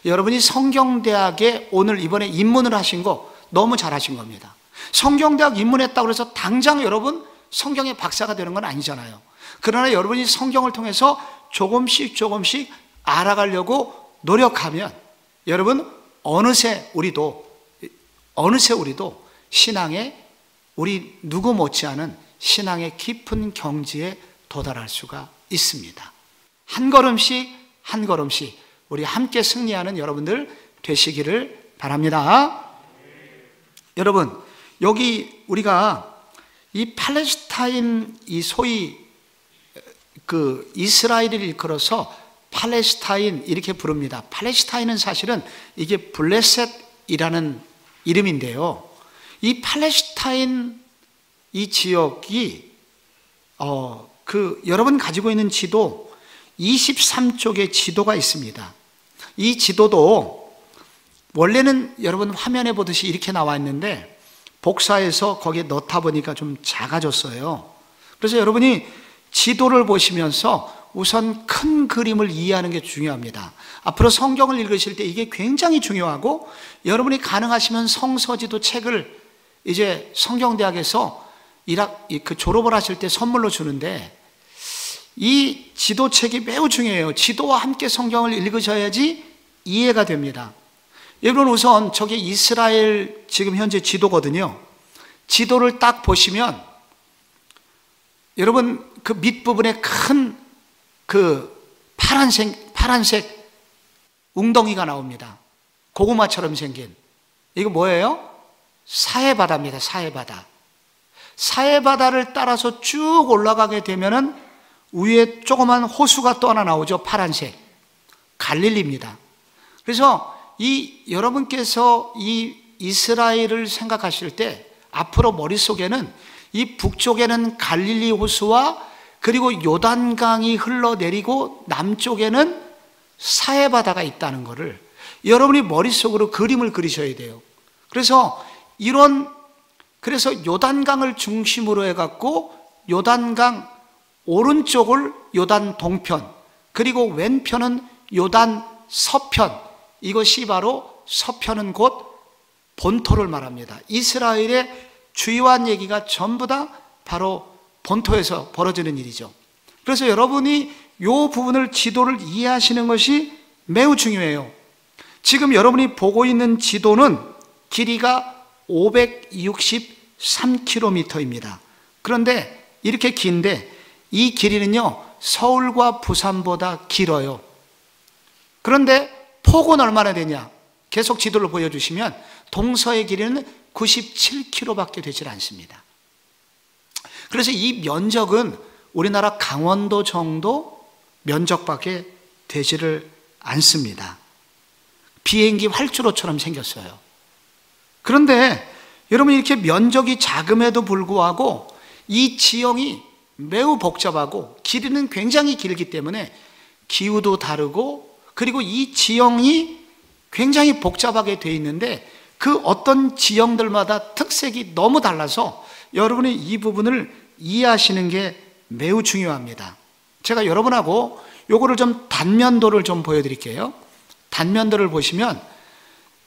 여러분이 성경대학에 오늘 이번에 입문을 하신 거 너무 잘하신 겁니다. 성경대학 입문했다고 해서 당장 여러분 성경의 박사가 되는 건 아니잖아요. 그러나 여러분이 성경을 통해서 조금씩 알아가려고 노력하면 여러분 어느새 우리도 신앙에 우리 누구 못지않은 신앙의 깊은 경지에 도달할 수가 있습니다. 한 걸음씩 우리 함께 승리하는 여러분들 되시기를 바랍니다. 여러분, 여기 우리가 이 팔레스타인, 이 소위 그 이스라엘을 일컬어서 팔레스타인 이렇게 부릅니다. 팔레스타인은 사실은 이게 블레셋이라는 이름인데요. 이 팔레스타인 이 지역이 여러분 가지고 있는 지도 23쪽의 지도가 있습니다. 이 지도도 원래는 여러분 화면에 보듯이 이렇게 나와 있는데 복사해서 거기에 넣다 보니까 좀 작아졌어요. 그래서 여러분이 지도를 보시면서 우선 큰 그림을 이해하는 게 중요합니다. 앞으로 성경을 읽으실 때 이게 굉장히 중요하고 여러분이 가능하시면 성서지도 책을 이제 성경대학에서 졸업을 하실 때 선물로 주는데 이 지도책이 매우 중요해요. 지도와 함께 성경을 읽으셔야지 이해가 됩니다. 여러분, 우선 저게 이스라엘 지금 현재 지도거든요. 지도를 딱 보시면 여러분 그 밑부분에 큰 파란색 웅덩이가 나옵니다. 고구마처럼 생긴. 이거 뭐예요? 사해바다입니다. 사해바다를 따라서 쭉 올라가게 되면은 위에 조그만 호수가 또 하나 나오죠. 파란색. 갈릴리입니다. 그래서 여러분께서 이 이스라엘을 생각하실 때 앞으로 머릿속에는 이 북쪽에는 갈릴리 호수와 그리고 요단강이 흘러내리고 남쪽에는 사해바다가 있다는 것을 여러분이 머릿속으로 그림을 그리셔야 돼요. 그래서 요단강을 중심으로 해갖고 요단강 오른쪽을 요단 동편, 그리고 왼편은 요단 서편, 이것이 바로 서편은 곧 본토를 말합니다. 이스라엘의 주요한 얘기가 전부 다 바로 본토에서 벌어지는 일이죠. 그래서 여러분이 이 부분을 지도를 이해하시는 것이 매우 중요해요. 지금 여러분이 보고 있는 지도는 길이가 563km입니다. 그런데 이렇게 긴데 이 길이는요 서울과 부산보다 길어요. 그런데 폭은 얼마나 되냐? 계속 지도를 보여주시면 동서의 길이는 97km밖에 되질 않습니다. 그래서 이 면적은 우리나라 강원도 정도 면적밖에 되지를 않습니다. 비행기 활주로처럼 생겼어요. 그런데 여러분, 이렇게 면적이 작음에도 불구하고 이 지형이 매우 복잡하고 길이는 굉장히 길기 때문에 기후도 다르고, 그리고 이 지형이 굉장히 복잡하게 되어 있는데 그 어떤 지형들마다 특색이 너무 달라서 여러분이 이 부분을 이해하시는 게 매우 중요합니다. 제가 여러분하고 요거를 좀 단면도를 좀 보여드릴게요. 단면도를 보시면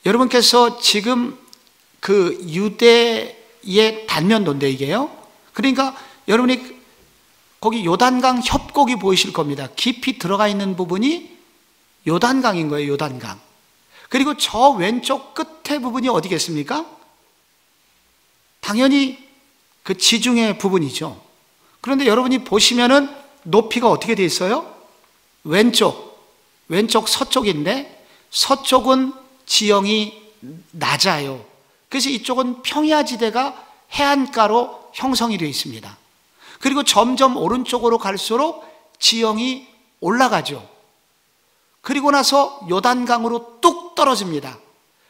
여러분께서 지금 그 유대의 단면도인데 이게요. 그러니까 여러분이 거기 요단강 협곡이 보이실 겁니다. 깊이 들어가 있는 부분이 요단강인 거예요. 요단강. 그리고 저 왼쪽 끝에 부분이 어디겠습니까? 당연히 그 지중해 부분이죠. 그런데 여러분이 보시면은 높이가 어떻게 되어 있어요? 왼쪽 서쪽인데 서쪽은 지형이 낮아요. 그래서 이쪽은 평야지대가 해안가로 형성이 되어 있습니다. 그리고 점점 오른쪽으로 갈수록 지형이 올라가죠. 그리고 나서 요단강으로 뚝 떨어집니다.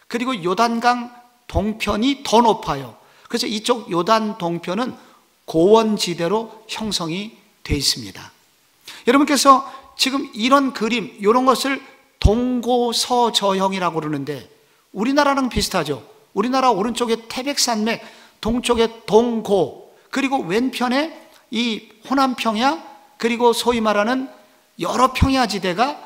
그리고 요단강 동편이 더 높아요. 그래서 이쪽 요단 동편은 고원지대로 형성이 되어 있습니다. 여러분께서 지금 이런 그림, 이런 것을 동고서저형이라고 그러는데 우리나라랑 비슷하죠. 우리나라 오른쪽에 태백산맥, 동쪽에 동고, 그리고 왼편에 이 호남평야, 그리고 소위 말하는 여러 평야지대가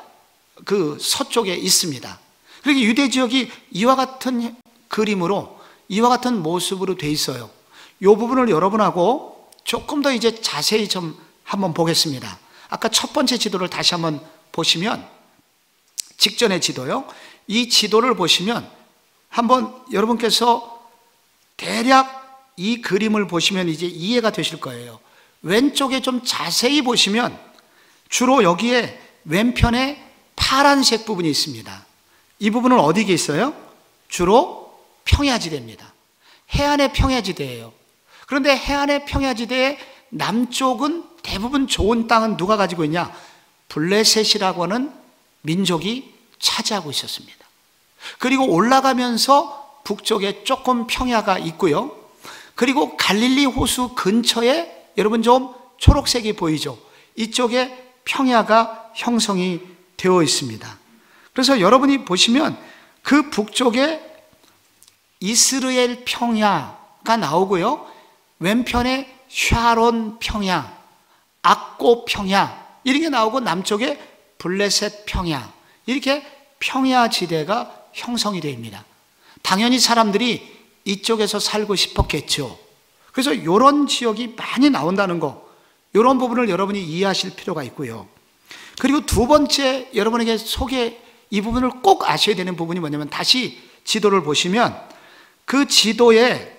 그 서쪽에 있습니다. 그리고 유대 지역이 이와 같은 그림으로, 이와 같은 모습으로 돼 있어요. 이 부분을 여러분하고 조금 더 이제 자세히 좀 한번 보겠습니다. 아까 첫 번째 지도를 다시 한번 보시면, 직전의 지도요. 이 지도를 보시면 한번 여러분께서 대략 이 그림을 보시면 이제 이해가 되실 거예요. 왼쪽에 좀 자세히 보시면 주로 여기에 왼편에 파란색 부분이 있습니다. 이 부분은 어디에 있어요? 주로 평야지대입니다. 해안의 평야지대예요. 그런데 해안의 평야지대의 남쪽은 대부분 좋은 땅은 누가 가지고 있냐? 블레셋이라고 하는 민족이 차지하고 있었습니다. 그리고 올라가면서 북쪽에 조금 평야가 있고요. 그리고 갈릴리 호수 근처에 여러분 좀 초록색이 보이죠? 이쪽에 평야가 형성이 되어 있습니다. 그래서 여러분이 보시면 그 북쪽에 이스라엘 평야가 나오고요. 왼편에 샤론 평야, 악고 평야 이런 게 나오고 남쪽에 블레셋 평야, 이렇게 평야지대가 형성이 됩니다. 당연히 사람들이 이쪽에서 살고 싶었겠죠. 그래서 이런 지역이 많이 나온다는 거, 이런 부분을 여러분이 이해하실 필요가 있고요. 그리고 두 번째 여러분에게 이 부분을 꼭 아셔야 되는 부분이 뭐냐면, 다시 지도를 보시면 그 지도에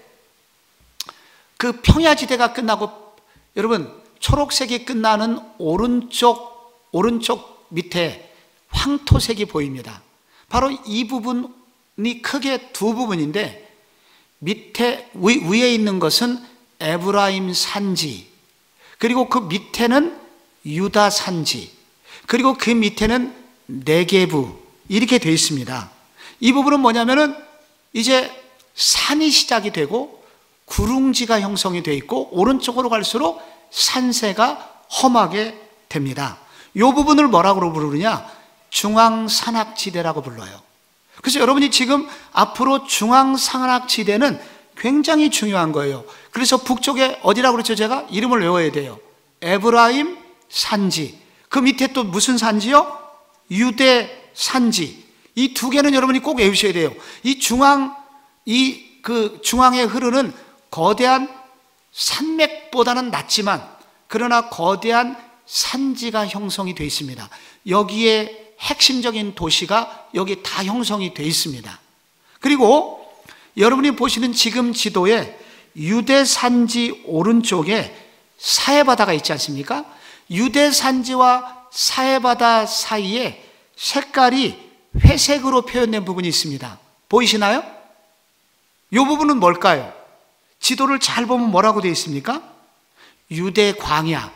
그 평야지대가 끝나고 여러분 초록색이 끝나는 오른쪽 밑에 황토색이 보입니다. 바로 이 부분이 크게 두 부분인데, 밑에 위에 있는 것은 에브라임 산지, 그리고 그 밑에는 유다 산지, 그리고 그 밑에는 네게부, 이렇게 되어 있습니다. 이 부분은 뭐냐면은 이제 산이 시작이 되고 구릉지가 형성이 되어 있고 오른쪽으로 갈수록 산세가 험하게 됩니다. 이 부분을 뭐라고 부르느냐? 중앙산악지대라고 불러요. 그래서 여러분이 지금 앞으로 중앙산악지대는 굉장히 중요한 거예요. 그래서 북쪽에 어디라고 그랬죠? 제가 이름을 외워야 돼요. 에브라임 산지. 그 밑에 또 무슨 산지요? 유대 산지. 이 두 개는 여러분이 꼭 외우셔야 돼요. 그 중앙에 흐르는 거대한 산맥보다는 낮지만 그러나 거대한 산지가 형성이 되어 있습니다. 여기에 핵심적인 도시가 여기 다 형성이 되어 있습니다. 그리고 여러분이 보시는 지금 지도에 유대 산지 오른쪽에 사해바다가 있지 않습니까? 유대 산지와 사해바다 사이에 색깔이 회색으로 표현된 부분이 있습니다. 보이시나요? 이 부분은 뭘까요? 지도를 잘 보면 뭐라고 되어 있습니까? 유대 광야,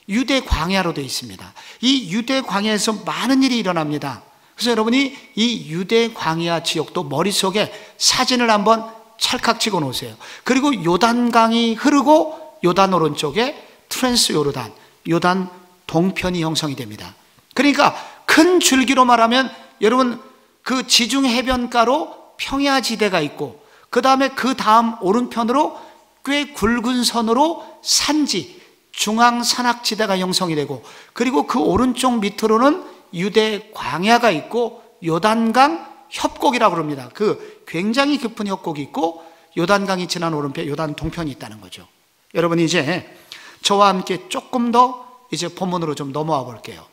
유대 광야로 되어 있습니다. 이 유대 광야에서 많은 일이 일어납니다. 그래서 여러분이 이 유대 광야 지역도 머릿속에 사진을 한번 찰칵 찍어 놓으세요. 그리고 요단강이 흐르고 요단 오른쪽에 트랜스 요르단, 요단 동편이 형성이 됩니다. 그러니까 큰 줄기로 말하면 여러분 그 지중 해변가로 평야지대가 있고, 그 다음에 그 다음 오른편으로 꽤 굵은 선으로 산지, 중앙산악지대가 형성이 되고, 그리고 그 오른쪽 밑으로는 유대 광야가 있고 요단강 협곡이라고 그럽니다. 그 굉장히 깊은 협곡이 있고 요단강이 지난 오른편, 요단 동편이 있다는 거죠. 여러분, 이제 저와 함께 조금 더 이제 본문으로 좀 넘어와 볼게요.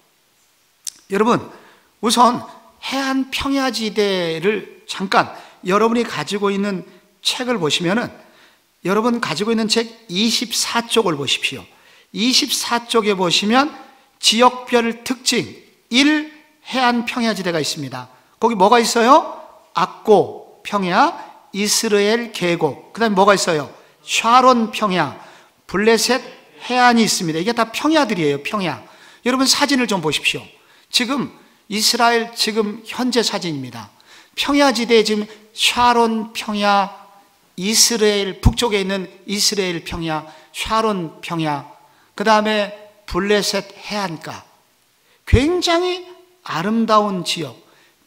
여러분, 우선 해안 평야지대를 잠깐 여러분이 가지고 있는 책을 보시면은, 여러분 가지고 있는 책 24쪽을 보십시오. 24쪽에 보시면 지역별 특징 1, 해안 평야지대가 있습니다. 거기 뭐가 있어요? 악고 평야, 이스라엘 계곡, 그 다음에 뭐가 있어요? 샤론 평야, 블레셋 해안이 있습니다. 이게 다 평야들이에요. 평야. 여러분 사진을 좀 보십시오. 지금 이스라엘 지금 현재 사진입니다. 평야지대에 지금 샤론 평야, 이스라엘 북쪽에 있는 이스라엘 평야, 샤론 평야, 그 다음에 블레셋 해안가, 굉장히 아름다운 지역,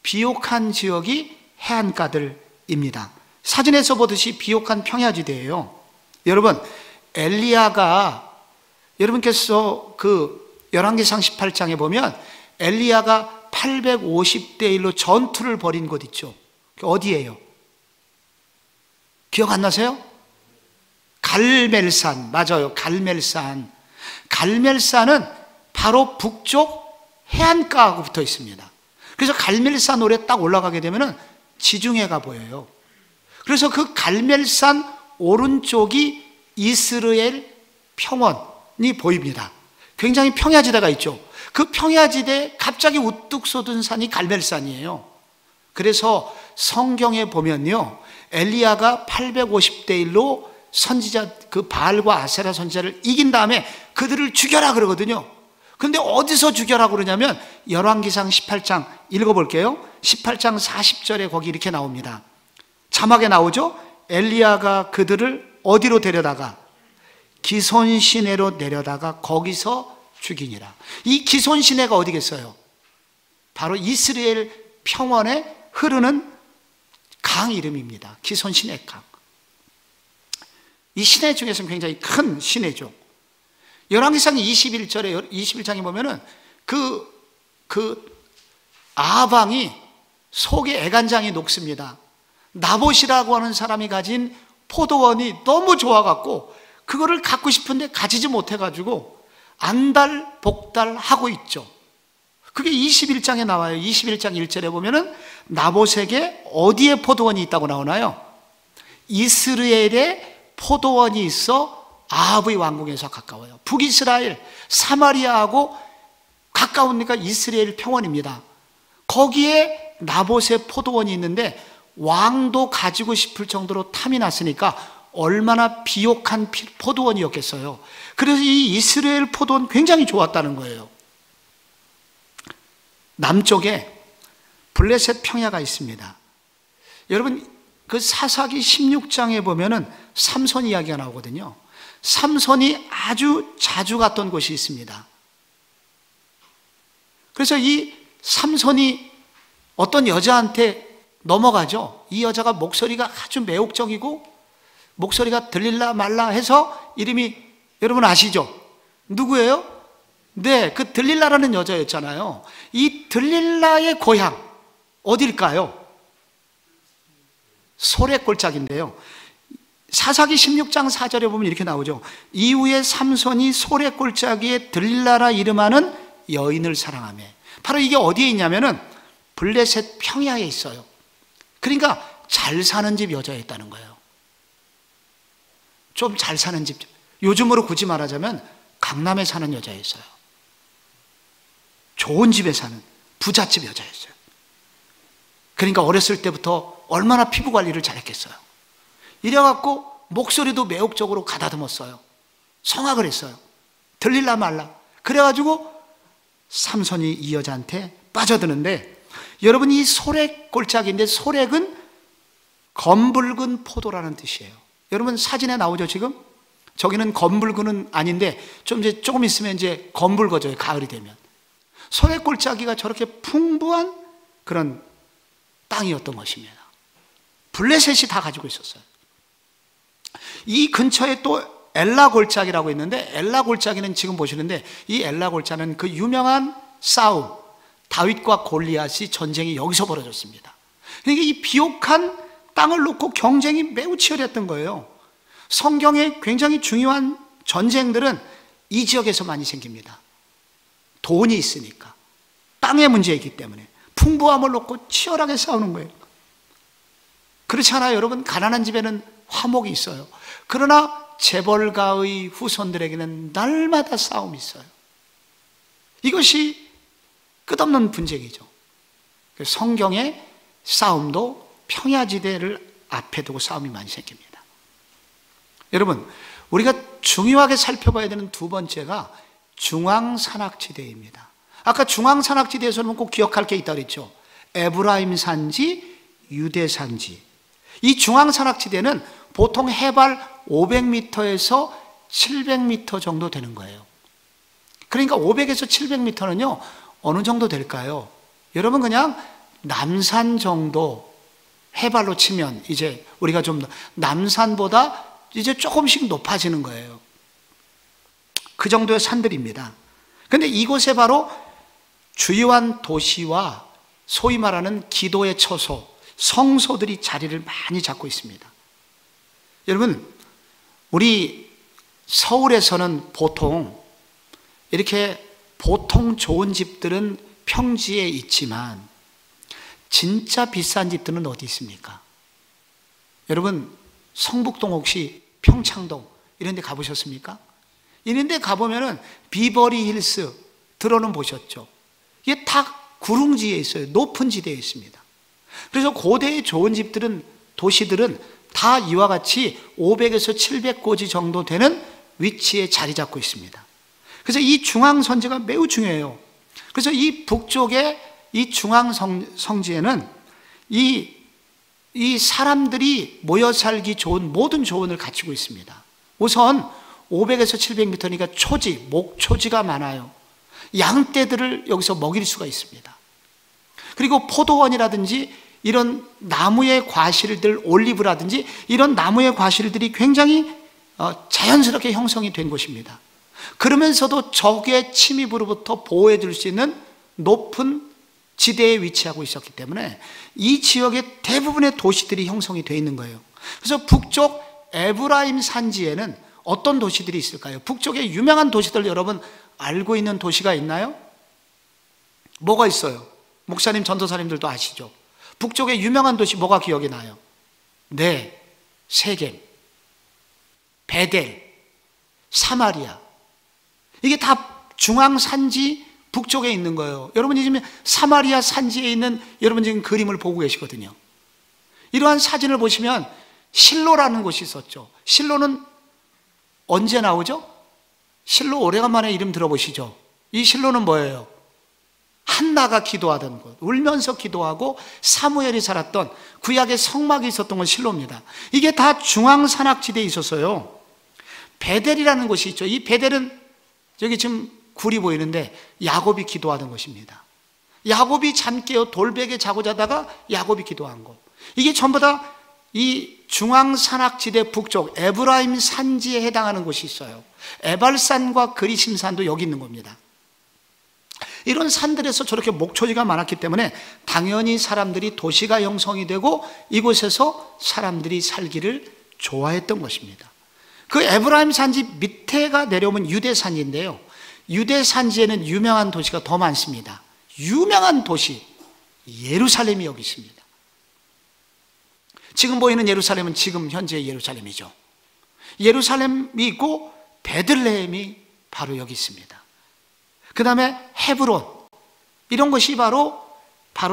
비옥한 지역이 해안가들입니다. 사진에서 보듯이 비옥한 평야지대예요. 여러분, 엘리야가, 여러분께서 그 열왕기상 18장에 보면 엘리야가 850대 1로 전투를 벌인 곳 있죠. 어디예요? 기억 안 나세요? 갈멜산, 맞아요. 갈멜산. 갈멜산은 바로 북쪽 해안가하고 붙어 있습니다. 그래서 갈멜산 오래 딱 올라가게 되면 지중해가 보여요. 그래서 그 갈멜산 오른쪽이 이스라엘 평원이 보입니다. 굉장히 평야지대가 있죠. 그 평야지대에 갑자기 우뚝 솟은 산이 갈멜산이에요. 그래서 성경에 보면요, 엘리야가 850대 1로 선지자, 그 바알과 아세라 선지자를 이긴 다음에 그들을 죽여라 그러거든요. 근데 어디서 죽여라 그러냐면 열왕기상 18장 읽어볼게요. 18장 40절에 거기 이렇게 나옵니다. 자막에 나오죠. 엘리야가 그들을 어디로 데려다가? 기손 시내로 내려다가 거기서 죽이니라. 이 기손 시내가 어디겠어요? 바로 이스라엘 평원에 흐르는 강 이름입니다. 기손 시내 강. 이 시내 중에서는 굉장히 큰 시내죠. 열왕기상 21장에 보면은 그 아방이 속에 애간장이 녹습니다. 나봇이라고 하는 사람이 가진 포도원이 너무 좋아갖고 그거를 갖고 싶은데 가지지 못해가지고 안달복달하고 있죠. 그게 21장에 나와요. 21장 1절에 보면은 나봇에게 어디에 포도원이 있다고 나오나요? 이스라엘에 포도원이 있어 아합의 왕궁에서 가까워요. 북이스라엘 사마리아하고 가까우니까 이스라엘 평원입니다. 거기에 나봇의 포도원이 있는데 왕도 가지고 싶을 정도로 탐이 났으니까 얼마나 비옥한 포도원이었겠어요. 그래서 이 이스라엘 포도원 굉장히 좋았다는 거예요. 남쪽에 블레셋 평야가 있습니다. 여러분, 그 사사기 16장에 보면은 삼손 이야기가 나오거든요. 삼손이 아주 자주 갔던 곳이 있습니다. 그래서 이 삼손이 어떤 여자한테 넘어가죠. 이 여자가 목소리가 아주 매혹적이고 목소리가 들릴라 말라 해서 이름이 여러분 아시죠? 누구예요? 네, 그 들릴라라는 여자였잖아요. 이 들릴라의 고향 어딜까요? 소래골짜기인데요. 사사기 16장 4절에 보면 이렇게 나오죠. 이후에 삼손이 소래골짜기에 들릴라라 이름하는 여인을 사랑하며. 바로 이게 어디에 있냐면은 블레셋 평야에 있어요. 그러니까 잘 사는 집 여자였다는 거예요. 좀 잘 사는 집, 요즘으로 굳이 말하자면 강남에 사는 여자였어요. 좋은 집에 사는 부잣집 여자였어요. 그러니까 어렸을 때부터 얼마나 피부 관리를 잘했겠어요. 이래갖고 목소리도 매혹적으로 가다듬었어요. 성악을 했어요. 들릴라 말라. 그래가지고 삼손이 이 여자한테 빠져드는데, 여러분 이 소렉골짜기인데 소렉은 검붉은 포도라는 뜻이에요. 여러분 사진에 나오죠 지금? 저기는 검붉은은 아닌데 조금 있으면 이제 검붉어져요. 가을이 되면. 소렉골짜기가 저렇게 풍부한 그런 땅이었던 것입니다. 블레셋이 다 가지고 있었어요. 이 근처에 또 엘라 골짜기라고 있는데, 엘라 골짜기는 지금 보시는데, 이 엘라 골짜기는 그 유명한 싸움, 다윗과 골리앗이 전쟁이 여기서 벌어졌습니다. 그러니까 이 비옥한 땅을 놓고 경쟁이 매우 치열했던 거예요. 성경에 굉장히 중요한 전쟁들은 이 지역에서 많이 생깁니다. 돈이 있으니까, 땅의 문제이기 때문에 풍부함을 놓고 치열하게 싸우는 거예요. 그렇지 않아요, 여러분? 가난한 집에는 화목이 있어요. 그러나 재벌가의 후손들에게는 날마다 싸움이 있어요. 이것이 끝없는 분쟁이죠. 성경의 싸움도 평야지대를 앞에 두고 싸움이 많이 생깁니다. 여러분, 우리가 중요하게 살펴봐야 되는 두 번째가 중앙산악지대입니다. 아까 중앙산악지대에서는 꼭 기억할 게 있다고 그랬죠. 에브라임 산지, 유대 산지. 이 중앙산악지대는 보통 해발 500m에서 700m 정도 되는 거예요. 그러니까 500에서 700m는요 어느 정도 될까요? 여러분, 그냥 남산 정도 해발로 치면 이제 우리가 좀 남산보다 이제 조금씩 높아지는 거예요. 그 정도의 산들입니다. 그런데 이곳에 바로 주요한 도시와 소위 말하는 기도의 처소, 성소들이 자리를 많이 잡고 있습니다. 여러분, 우리 서울에서는 보통 이렇게 보통 좋은 집들은 평지에 있지만 진짜 비싼 집들은 어디 있습니까? 여러분, 성북동 혹시 평창동 이런 데 가보셨습니까? 이런 데 가보면은 비버리 힐스 들어는 보셨죠? 이게 다 구릉지에 있어요. 높은 지대에 있습니다. 그래서 고대의 좋은 집들은, 도시들은 다 이와 같이 500에서 700고지 정도 되는 위치에 자리 잡고 있습니다. 그래서 이 중앙선지가 매우 중요해요. 그래서 이 북쪽의 이 중앙성지에는 이 사람들이 모여 살기 좋은 모든 조건을 갖추고 있습니다. 우선 500에서 700m니까 초지, 목초지가 많아요. 양떼들을 여기서 먹일 수가 있습니다. 그리고 포도원이라든지 이런 나무의 과실들, 올리브라든지 이런 나무의 과실들이 굉장히 자연스럽게 형성이 된 곳입니다. 그러면서도 적의 침입으로부터 보호해 줄 수 있는 높은 지대에 위치하고 있었기 때문에 이 지역의 대부분의 도시들이 형성이 되어 있는 거예요. 그래서 북쪽 에브라임 산지에는 어떤 도시들이 있을까요? 북쪽에 유명한 도시들 여러분 알고 있는 도시가 있나요? 뭐가 있어요? 목사님, 전도사님들도 아시죠? 북쪽에 유명한 도시 뭐가 기억이 나요? 네, 세겜, 베델, 사마리아. 이게 다 중앙산지 북쪽에 있는 거예요. 여러분이 지금 사마리아 산지에 있는 여러분 지금 그림을 보고 계시거든요. 이러한 사진을 보시면 실로라는 곳이 있었죠. 실로는 언제 나오죠? 실로 오래간만에 이름 들어보시죠? 이 실로는 뭐예요? 한나가 기도하던 곳, 울면서 기도하고 사무엘이 살았던 구약의 성막이 있었던 건 실로입니다. 이게 다 중앙산악지대에 있었어요. 베델이라는 곳이 있죠. 이 베델은 여기 지금 굴이 보이는데 야곱이 기도하던 곳입니다. 야곱이 잠 깨어 돌베개 자고 자다가 야곱이 기도한 곳. 이게 전부 다 이 중앙산악지대 북쪽 에브라임 산지에 해당하는 곳이 있어요. 에발산과 그리심산도 여기 있는 겁니다. 이런 산들에서 저렇게 목초지가 많았기 때문에 당연히 사람들이 도시가 형성이 되고 이곳에서 사람들이 살기를 좋아했던 것입니다. 그 에브라임 산지 밑에가 내려오면 유대산지인데요, 유대산지에는 유명한 도시가 더 많습니다. 유명한 도시 예루살렘이 여기 있습니다. 지금 보이는 예루살렘은 지금 현재의 예루살렘이죠. 예루살렘이 있고 베들레헴이 바로 여기 있습니다. 그 다음에 헤브론, 이런 것이 바로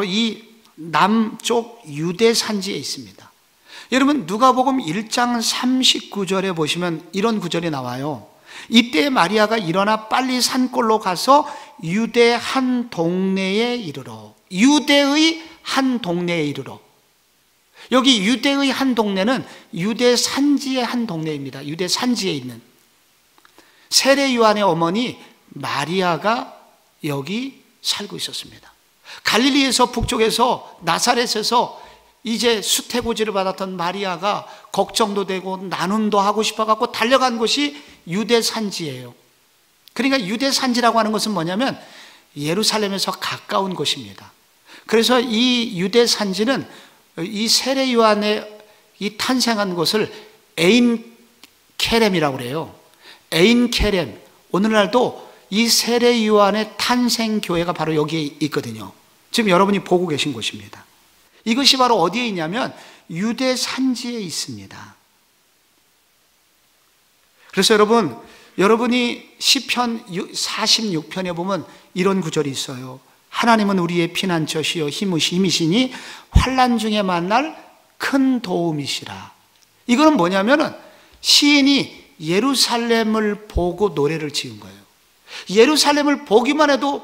이 남쪽 유대 산지에 있습니다. 여러분, 누가복음 1장 39절에 보시면 이런 구절이 나와요. 이때 마리아가 일어나 빨리 산골로 가서 유대 한 동네에 이르러. 유대의 한 동네에 이르러. 여기 유대의 한 동네는 유대 산지의 한 동네입니다. 유대 산지에 있는 세례 요한의 어머니 마리아가 여기 살고 있었습니다. 갈릴리에서 북쪽에서 나사렛에서 이제 수태고지를 받았던 마리아가 걱정도 되고 나눔도 하고 싶어갖고 달려간 곳이 유대 산지예요. 그러니까 유대 산지라고 하는 것은 뭐냐면 예루살렘에서 가까운 곳입니다. 그래서 이 유대 산지는 이 세례 요한의 이 탄생한 곳을 에인 케렘이라고 그래요. 에인 케렘. 오늘날도 이 세례 요한의 탄생 교회가 바로 여기에 있거든요. 지금 여러분이 보고 계신 곳입니다. 이것이 바로 어디에 있냐면 유대 산지에 있습니다. 그래서 여러분이 시편 46편에 보면 이런 구절이 있어요. 하나님은 우리의 피난처시요 힘이시니 환난 중에 만날 큰 도움이시라. 이거는 뭐냐면은 시인이 예루살렘을 보고 노래를 지은 거예요. 예루살렘을 보기만 해도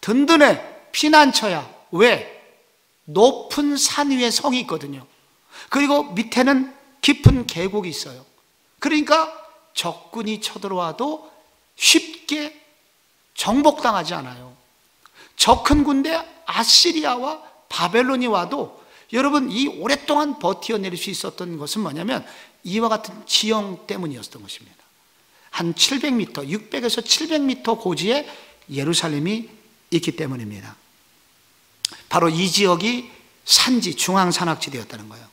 든든해, 피난처야. 왜? 높은 산 위에 성이 있거든요. 그리고 밑에는 깊은 계곡이 있어요. 그러니까 적군이 쳐들어와도 쉽게 정복당하지 않아요. 저 큰 군대 아시리아와 바벨론이 와도 여러분 이 오랫동안 버텨낼 수 있었던 것은 뭐냐면 이와 같은 지형 때문이었던 것입니다. 한 700m, 600에서 700m 고지에 예루살렘이 있기 때문입니다. 바로 이 지역이 산지, 중앙산악지대였다는 거예요.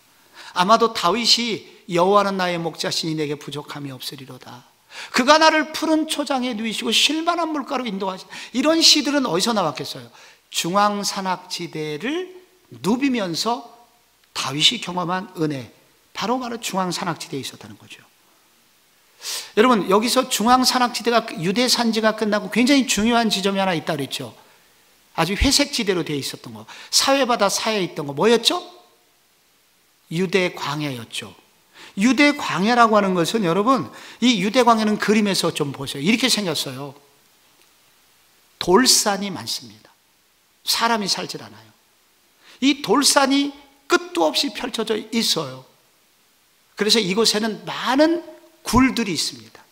아마도 다윗이 여호와는 나의 목자시니 내게 부족함이 없으리로다. 그가 나를 푸른 초장에 누이시고 쉴만한 물가로 인도하시. 이런 시들은 어디서 나왔겠어요? 중앙산악지대를 누비면서 다윗이 경험한 은혜, 바로 중앙산악지대에 있었다는 거죠. 여러분, 여기서 중앙산악지대가 유대 산지가 끝나고 굉장히 중요한 지점이 하나 있다 그랬죠. 아주 회색지대로 되어 있었던 거, 사회바다 사이에 있던 거 뭐였죠? 유대 광야였죠. 유대 광야라고 하는 것은 여러분, 이 유대 광야는 그림에서 좀 보세요. 이렇게 생겼어요. 돌산이 많습니다. 사람이 살질 않아요. 이 돌산이 끝도 없이 펼쳐져 있어요. 그래서 이곳에는 많은 굴들이 있습니다.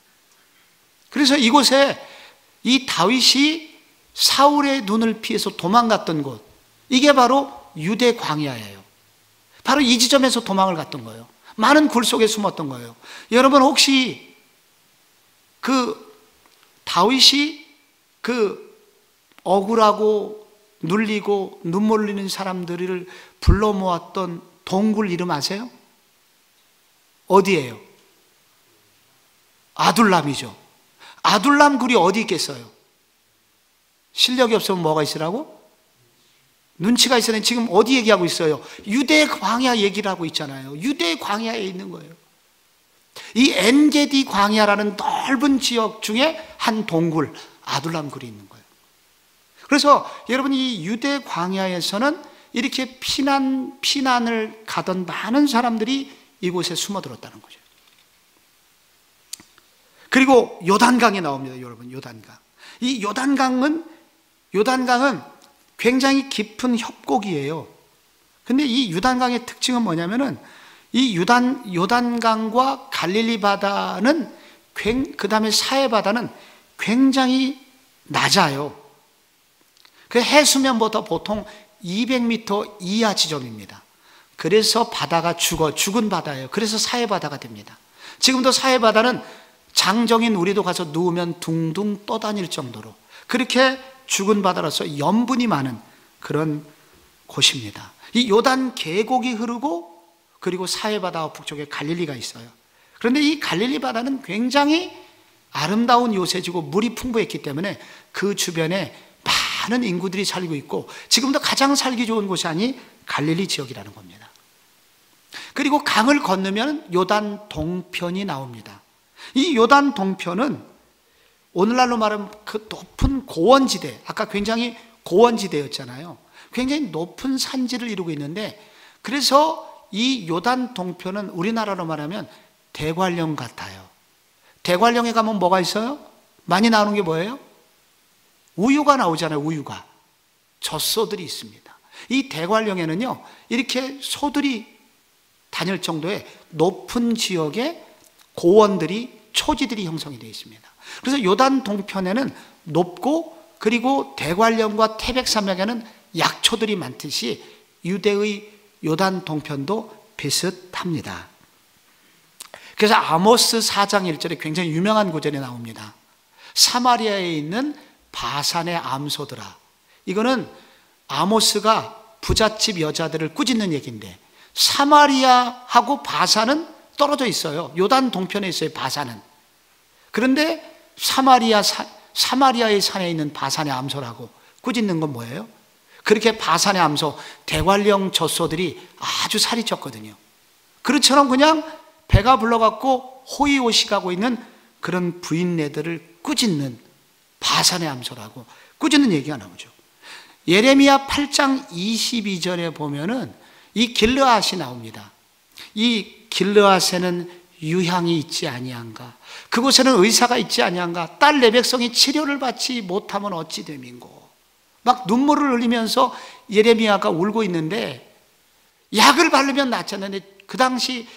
그래서 이곳에 이 다윗이 사울의 눈을 피해서 도망갔던 곳, 이게 바로 유대 광야예요. 바로 이 지점에서 도망을 갔던 거예요. 많은 굴 속에 숨었던 거예요. 여러분, 혹시 다윗이 억울하고 눌리고 눈물 흘리는 사람들을 불러 모았던 동굴 이름 아세요? 어디예요? 아둘람이죠. 아둘람 굴이 어디 있겠어요? 실력이 없으면 뭐가 있으라고? 눈치가 있어야 되는데 지금 어디 얘기하고 있어요? 유대 광야 얘기를 하고 있잖아요. 유대 광야에 있는 거예요. 이 엔게디 광야라는 넓은 지역 중에 한 동굴, 아둘람 굴이 있는 거예요. 그래서 여러분, 이 유대 광야에서는 이렇게 피난을 가던 많은 사람들이 이곳에 숨어들었다는 거죠. 그리고 요단강이 나옵니다. 여러분, 요단강. 이 요단강은 굉장히 깊은 협곡이에요. 근데 이 요단강의 특징은 뭐냐면은 이 요단강과 갈릴리 바다는 그 다음에 사해 바다는 굉장히 낮아요. 그 해수면보다 보통 200m 이하 지점입니다. 그래서 바다가 죽은 바다예요. 그래서 사해 바다가 됩니다. 지금도 사해 바다는 장정인 우리도 가서 누우면 둥둥 떠다닐 정도로 그렇게 죽은 바다로서 염분이 많은 그런 곳입니다. 이 요단 계곡이 흐르고 그리고 사해 바다와 북쪽에 갈릴리가 있어요. 그런데 이 갈릴리 바다는 굉장히 아름다운 요새지고 물이 풍부했기 때문에 그 주변에 많은 인구들이 살고 있고 지금도 가장 살기 좋은 곳이 아니 갈릴리 지역이라는 겁니다. 그리고 강을 건너면 요단 동편이 나옵니다. 이 요단 동편은 오늘날로 말하면 그 높은 고원지대, 아까 굉장히 고원지대였잖아요. 굉장히 높은 산지를 이루고 있는데, 그래서 이 요단 동편은 우리나라로 말하면 대관령 같아요. 대관령에 가면 뭐가 있어요? 많이 나오는 게 뭐예요? 우유가 나오잖아요. 우유가. 젖소들이 있습니다. 이 대관령에는요, 이렇게 소들이 다닐 정도의 높은 지역에 고원들이, 초지들이 형성이 되어 있습니다. 그래서 요단 동편에는 높고, 그리고 대관령과 태백산맥에는 약초들이 많듯이 유대의 요단 동편도 비슷합니다. 그래서 아모스 4장 1절에 굉장히 유명한 구절이 나옵니다. 사마리아에 있는 바산의 암소들아. 이거는 아모스가 부잣집 여자들을 꾸짖는 얘기인데, 사마리아하고 바산은 떨어져 있어요. 요단 동편에 있어요, 바산은. 그런데 사마리아의 산에 있는 바산의 암소라고 꾸짖는 건 뭐예요? 그렇게 바산의 암소, 대관령 젖소들이 아주 살이 쪘거든요. 그릇처럼 그냥 배가 불러갖고 호의호식하고 있는 그런 부인네들을 꾸짖는 바산의 암소라고 꾸짖는 얘기가 나오죠. 예레미야 8장 22절에 보면은 이 길르앗이 나옵니다. 이 길르앗에는 유향이 있지 아니한가? 그곳에는 의사가 있지 아니한가? 딸 내 백성이 치료를 받지 못하면 어찌 됨인고? 막 눈물을 흘리면서 예레미야가 울고 있는데, 약을 바르면 낫잖아요. 그 당시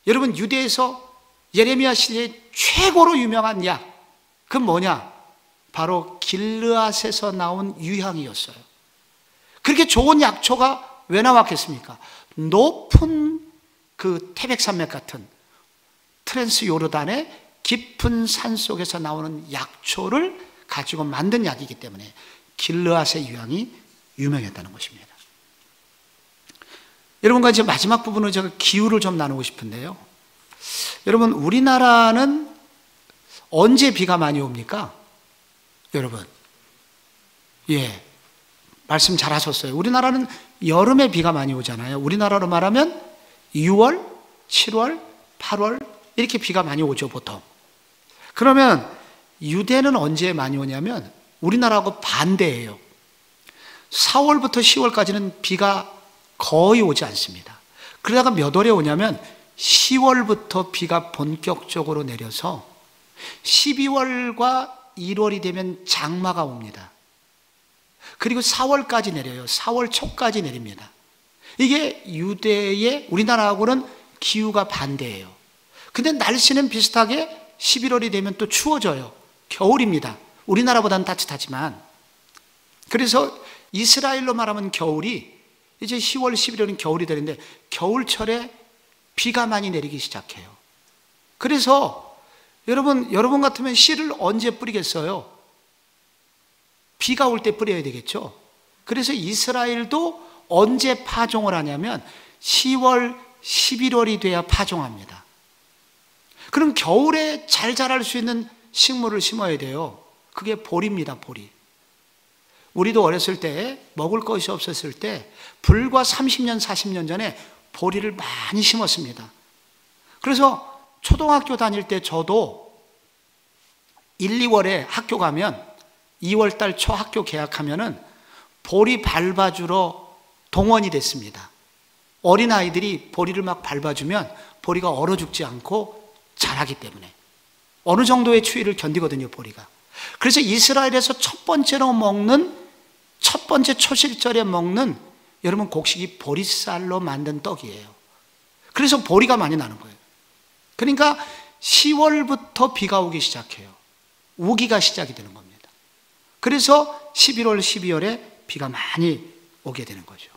여러분 유대에서 예레미야 시대에 최고로 유명한 약, 그건 뭐냐? 바로 길르앗에서 나온 유향이었어요. 그렇게 좋은 약초가 왜 나왔겠습니까? 높은 그 태백산맥 같은 트랜스 요르단의 깊은 산 속에서 나오는 약초를 가지고 만든 약이기 때문에 길르앗의 유향이 유명했다는 것입니다. 여러분과 이제 마지막 부분으로 제가 기후를 좀 나누고 싶은데요. 여러분, 우리나라는 언제 비가 많이 옵니까? 여러분, 말씀 잘 하셨어요. 우리나라는 여름에 비가 많이 오잖아요. 우리나라로 말하면 6월, 7월, 8월 이렇게 비가 많이 오죠, 보통. 그러면 유대는 언제 많이 오냐면 우리나라하고 반대예요. 4월부터 10월까지는 비가 거의 오지 않습니다. 그러다가 몇 월에 오냐면 10월부터 비가 본격적으로 내려서 12월과 1월이 되면 장마가 옵니다. 그리고 4월까지 내려요. 4월 초까지 내립니다. 이게 유대의, 우리나라하고는 기후가 반대예요. 근데 날씨는 비슷하게 11월이 되면 또 추워져요. 겨울입니다. 우리나라보다는 따뜻하지만. 그래서 이스라엘로 말하면 겨울이 이제 10월, 11월은 겨울이 되는데 겨울철에 비가 많이 내리기 시작해요. 그래서 여러분 같으면 씨를 언제 뿌리겠어요? 비가 올 때 뿌려야 되겠죠. 그래서 이스라엘도 언제 파종을 하냐면 10월, 11월이 돼야 파종합니다. 그럼 겨울에 잘 자랄 수 있는 식물을 심어야 돼요. 그게 보리입니다, 보리. 우리도 어렸을 때 먹을 것이 없었을 때 불과 30년, 40년 전에 보리를 많이 심었습니다. 그래서 초등학교 다닐 때 저도 1, 2월에 학교 가면 2월 달 초 학교 개학하면은 보리 밟아주러 동원이 됐습니다. 어린아이들이 보리를 막 밟아주면 보리가 얼어 죽지 않고 자라기 때문에 어느 정도의 추위를 견디거든요, 보리가. 그래서 이스라엘에서 첫 번째 초실절에 먹는 여러분 곡식이 보리쌀로 만든 떡이에요. 그래서 보리가 많이 나는 거예요. 그러니까 10월부터 비가 오기 시작해요. 우기가 시작이 되는 겁니다. 그래서 11월, 12월에 비가 많이 오게 되는 거죠.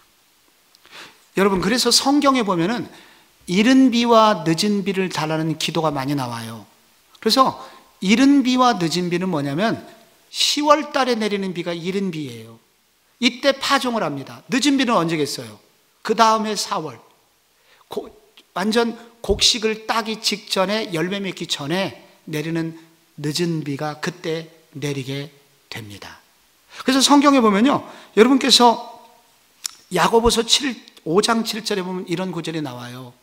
여러분, 그래서 성경에 보면은 이른 비와 늦은 비를 달라는 기도가 많이 나와요. 그래서 이른 비와 늦은 비는 뭐냐면 10월 달에 내리는 비가 이른 비예요. 이때 파종을 합니다. 늦은 비는 언제겠어요? 그 다음에 4월. 완전 곡식을 따기 직전에, 열매 맺기 전에 내리는 늦은 비가 그때 내리게 됩니다. 그래서 성경에 보면요, 여러분께서 야고보서 5장 7절에 보면 이런 구절이 나와요.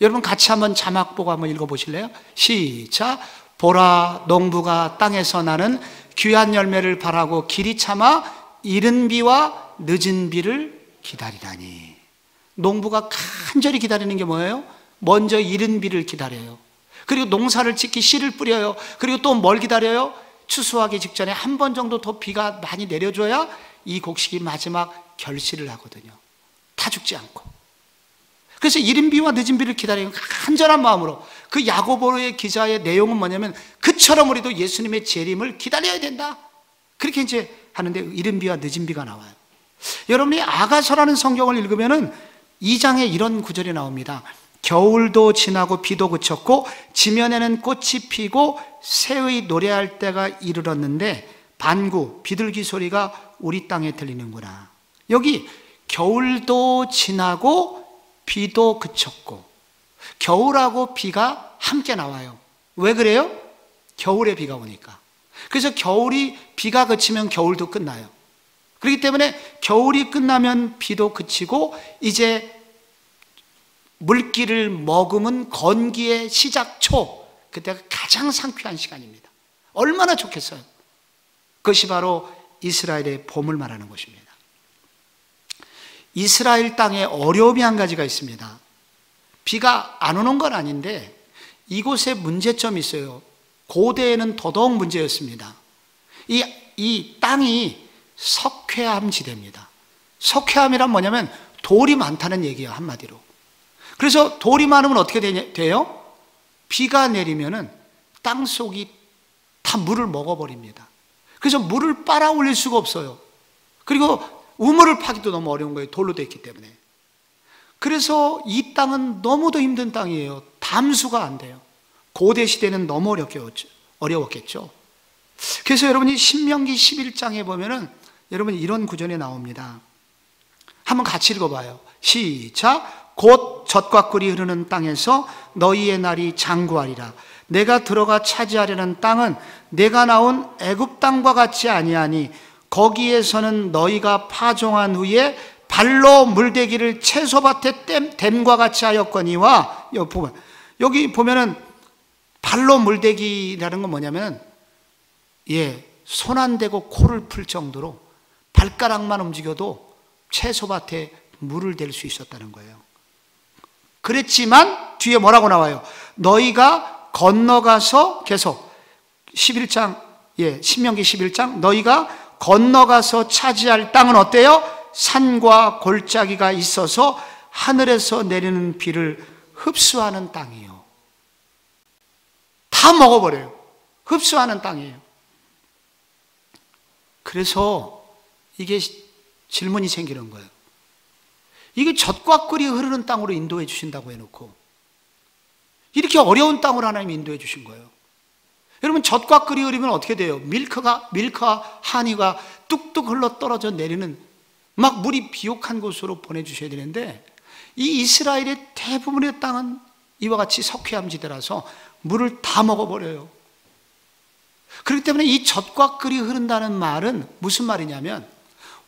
여러분 같이 한번 자막 보고 한번 읽어보실래요? 시작. 보라, 농부가 땅에서 나는 귀한 열매를 바라고 길이 참아 이른 비와 늦은 비를 기다리다니. 농부가 간절히 기다리는 게 뭐예요? 먼저 이른 비를 기다려요. 그리고 농사를 짓기 씨를 뿌려요. 그리고 또 뭘 기다려요? 추수하기 직전에 한 번 정도 더 비가 많이 내려줘야 이 곡식이 마지막 결실을 하거든요. 타 죽지 않고. 그래서 이른 비와 늦은 비를 기다리는 간절한 마음으로, 그 야고보의 기자의 내용은 뭐냐면 그처럼 우리도 예수님의 재림을 기다려야 된다. 그렇게 이제 하는데 이른 비와 늦은 비가 나와요. 여러분이 아가서라는 성경을 읽으면은 2장에 이런 구절이 나옵니다. 겨울도 지나고 비도 그쳤고 지면에는 꽃이 피고 새의 노래할 때가 이르렀는데 반구 비둘기 소리가 우리 땅에 들리는구나. 여기 겨울도 지나고 비도 그쳤고, 겨울하고 비가 함께 나와요. 왜 그래요? 겨울에 비가 오니까. 그래서 겨울이 비가 그치면 겨울도 끝나요. 그렇기 때문에 겨울이 끝나면 비도 그치고 이제 물기를 머금은 건기의 시작 초, 그때가 가장 상쾌한 시간입니다. 얼마나 좋겠어요. 그것이 바로 이스라엘의 봄을 말하는 것입니다. 이스라엘 땅에 어려움이 한 가지가 있습니다. 비가 안 오는 건 아닌데 이곳에 문제점이 있어요. 고대에는 더더욱 문제였습니다. 이 땅이 석회암 지대입니다. 석회암이란 뭐냐면 돌이 많다는 얘기예요, 한마디로. 그래서 돌이 많으면 어떻게 돼요? 비가 내리면은 땅 속이 다 물을 먹어버립니다. 그래서 물을 빨아 올릴 수가 없어요. 그리고 우물을 파기도 너무 어려운 거예요. 돌로 되어 있기 때문에. 그래서 이 땅은 너무도 힘든 땅이에요. 담수가 안 돼요. 고대 시대는 너무 어려웠겠죠. 그래서 여러분이 신명기 11장에 보면은 여러분 이런 구절이 나옵니다. 한번 같이 읽어봐요. 시작. 곧 젖과 꿀이 흐르는 땅에서 너희의 날이 장구하리라. 내가 들어가 차지하려는 땅은 내가 나온 애굽 땅과 같지 아니하니 거기에서는 너희가 파종한 후에 발로 물대기를 채소밭에 댐과 같이 하였거니와. 여기 보면은 발로 물대기라는 건 뭐냐면 손 안 대고 코를 풀 정도로 발가락만 움직여도 채소밭에 물을 댈 수 있었다는 거예요. 그랬지만 뒤에 뭐라고 나와요? 너희가 건너가서, 계속 11장, 신명기 11장, 너희가 건너가서 차지할 땅은 어때요? 산과 골짜기가 있어서 하늘에서 내리는 비를 흡수하는 땅이에요. 다 먹어버려요. 흡수하는 땅이에요. 그래서 이게 질문이 생기는 거예요. 이게 젖과 꿀이 흐르는 땅으로 인도해 주신다고 해놓고 이렇게 어려운 땅으로 하나님이 인도해 주신 거예요. 여러분, 젖과 꿀이 흐르면 어떻게 돼요? 밀크와 하니가 뚝뚝 흘러 떨어져 내리는 막 물이 비옥한 곳으로 보내주셔야 되는데 이 이스라엘의 대부분의 땅은 이와 같이 석회암지대라서 물을 다 먹어버려요. 그렇기 때문에 이 젖과 꿀이 흐른다는 말은 무슨 말이냐면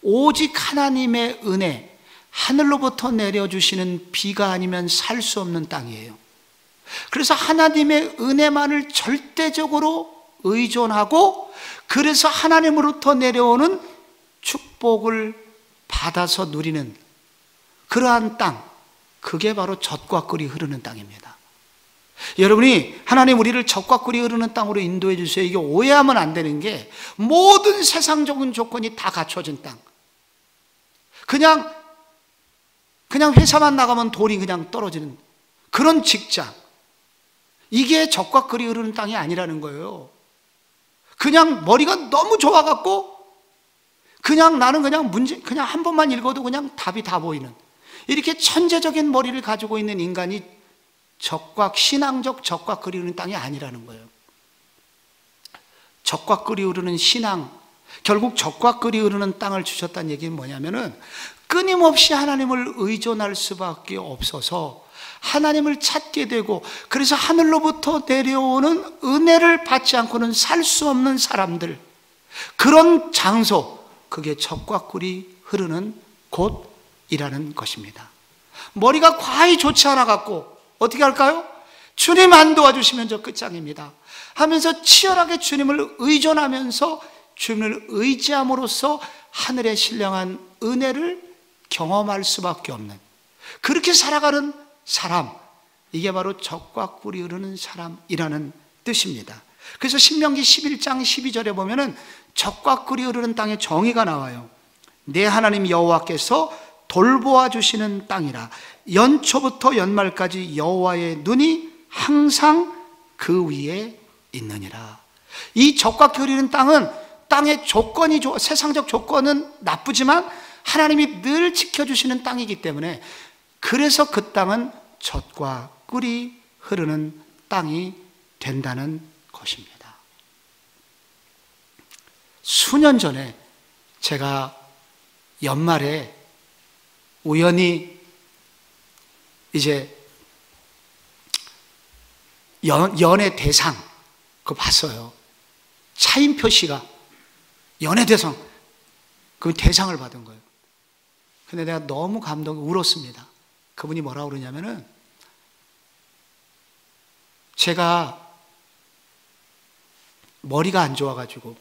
오직 하나님의 은혜, 하늘로부터 내려주시는 비가 아니면 살 수 없는 땅이에요. 그래서 하나님의 은혜만을 절대적으로 의존하고 그래서 하나님으로부터 내려오는 축복을 받아서 누리는 그러한 땅, 그게 바로 젖과 꿀이 흐르는 땅입니다. 여러분이 하나님 우리를 젖과 꿀이 흐르는 땅으로 인도해 주세요. 이게 오해하면 안 되는 게 모든 세상적인 조건이 다 갖춰진 땅, 그냥 회사만 나가면 돈이 그냥 떨어지는 그런 직장, 이게 젖과 꿀이 흐르는 땅이 아니라는 거예요. 그냥 머리가 너무 좋아갖고 그냥 나는 그냥 한 번만 읽어도 그냥 답이 다 보이는 이렇게 천재적인 머리를 가지고 있는 인간이 신앙적 젖과 꿀이 흐르는 땅이 아니라는 거예요. 젖과 꿀이 흐르는 신앙, 결국 젖과 꿀이 흐르는 땅을 주셨다는 얘기는 뭐냐면은 끊임없이 하나님을 의존할 수밖에 없어서 하나님을 찾게 되고 그래서 하늘로부터 내려오는 은혜를 받지 않고는 살 수 없는 사람들, 그런 장소, 그게 젖과 꿀이 흐르는 곳이라는 것입니다. 머리가 과히 좋지 않아 갖고 어떻게 할까요? 주님 안 도와주시면 저 끝장입니다 하면서 치열하게 주님을 의존하면서 주님을 의지함으로써 하늘의 신령한 은혜를 경험할 수밖에 없는, 그렇게 살아가는 사람, 이게 바로 젖과 꿀이 흐르는 사람이라는 뜻입니다. 그래서 신명기 11장 12절에 보면은 젖과 꿀이 흐르는 땅의 정의가 나와요. 내 하나님 여호와께서 돌보아 주시는 땅이라. 연초부터 연말까지 여호와의 눈이 항상 그 위에 있느니라. 이 젖과 꿀이 흐르는 땅은 땅의 조건이 세상적 조건은 나쁘지만 하나님이 늘 지켜주시는 땅이기 때문에 그래서 그 땅은 젖과 꿀이 흐르는 땅이 된다는 것입니다. 수년 전에 제가 연말에 우연히 이제 연예 대상 그거 봤어요. 차인표 씨가 연예 대상 그 대상을 받은 거예요. 근데 내가 너무 울었습니다. 그분이 뭐라고 그러냐면은, 제가 머리가 안 좋아가지고,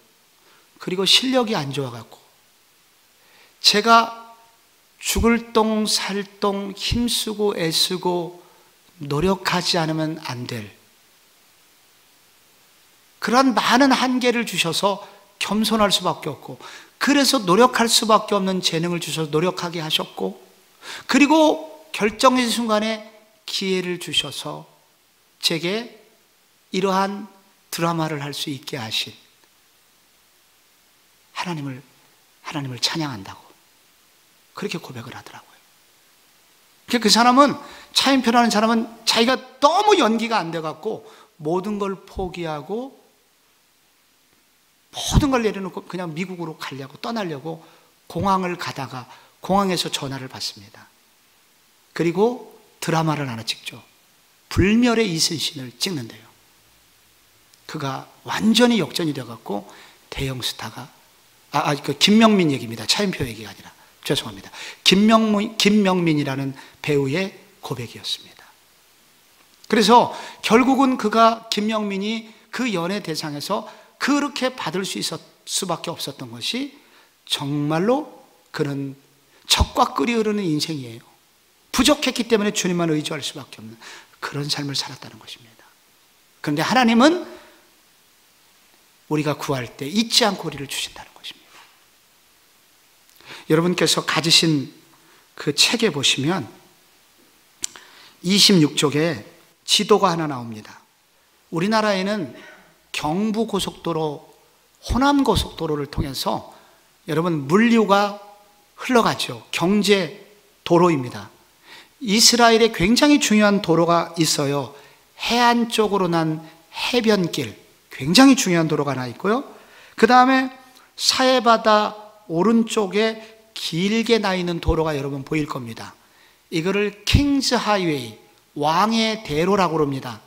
그리고 실력이 안 좋아가지고, 제가 죽을 똥 살 똥 힘쓰고 애쓰고 노력하지 않으면 안 될 그런 많은 한계를 주셔서 겸손할 수밖에 없고, 그래서 노력할 수밖에 없는 재능을 주셔서 노력하게 하셨고, 그리고 결정의 순간에 기회를 주셔서 제게 이러한 드라마를 할 수 있게 하신 하나님을 찬양한다고 그렇게 고백을 하더라고요. 그 사람은, 차인표라는 사람은 자기가 너무 연기가 안 돼갖고 모든 걸 포기하고 모든 걸 내려놓고 그냥 미국으로 떠나려고 공항을 가다가 공항에서 전화를 받습니다. 그리고 드라마를 하나 찍죠. 불멸의 이순신을 찍는데요. 그가 완전히 역전이 돼갖고 대형 스타가, 그 김명민 얘기입니다. 차인표 얘기가 아니라. 죄송합니다. 김명민이라는 배우의 고백이었습니다. 그래서 결국은 김명민이 그 연예 대상에서 그렇게 받을 수밖에 없었던 것이, 정말로 그는 젖과 꿀이 흐르는 인생이에요. 부족했기 때문에 주님만 의지할 수밖에 없는 그런 삶을 살았다는 것입니다. 그런데 하나님은 우리가 구할 때 잊지 않고 우리를 주신다는 것입니다. 여러분께서 가지신 그 책에 보시면 26쪽에 지도가 하나 나옵니다. 우리나라에는 경부고속도로, 호남고속도로를 통해서 여러분 물류가 흘러가죠. 경제도로입니다. 이스라엘에 굉장히 중요한 도로가 있어요. 해안 쪽으로 난 해변길, 굉장히 중요한 도로가 하나 있고요. 그 다음에 사해바다 오른쪽에 길게 나 있는 도로가 여러분 보일 겁니다. 이거를 킹스 하이웨이, 왕의 대로라고 합니다.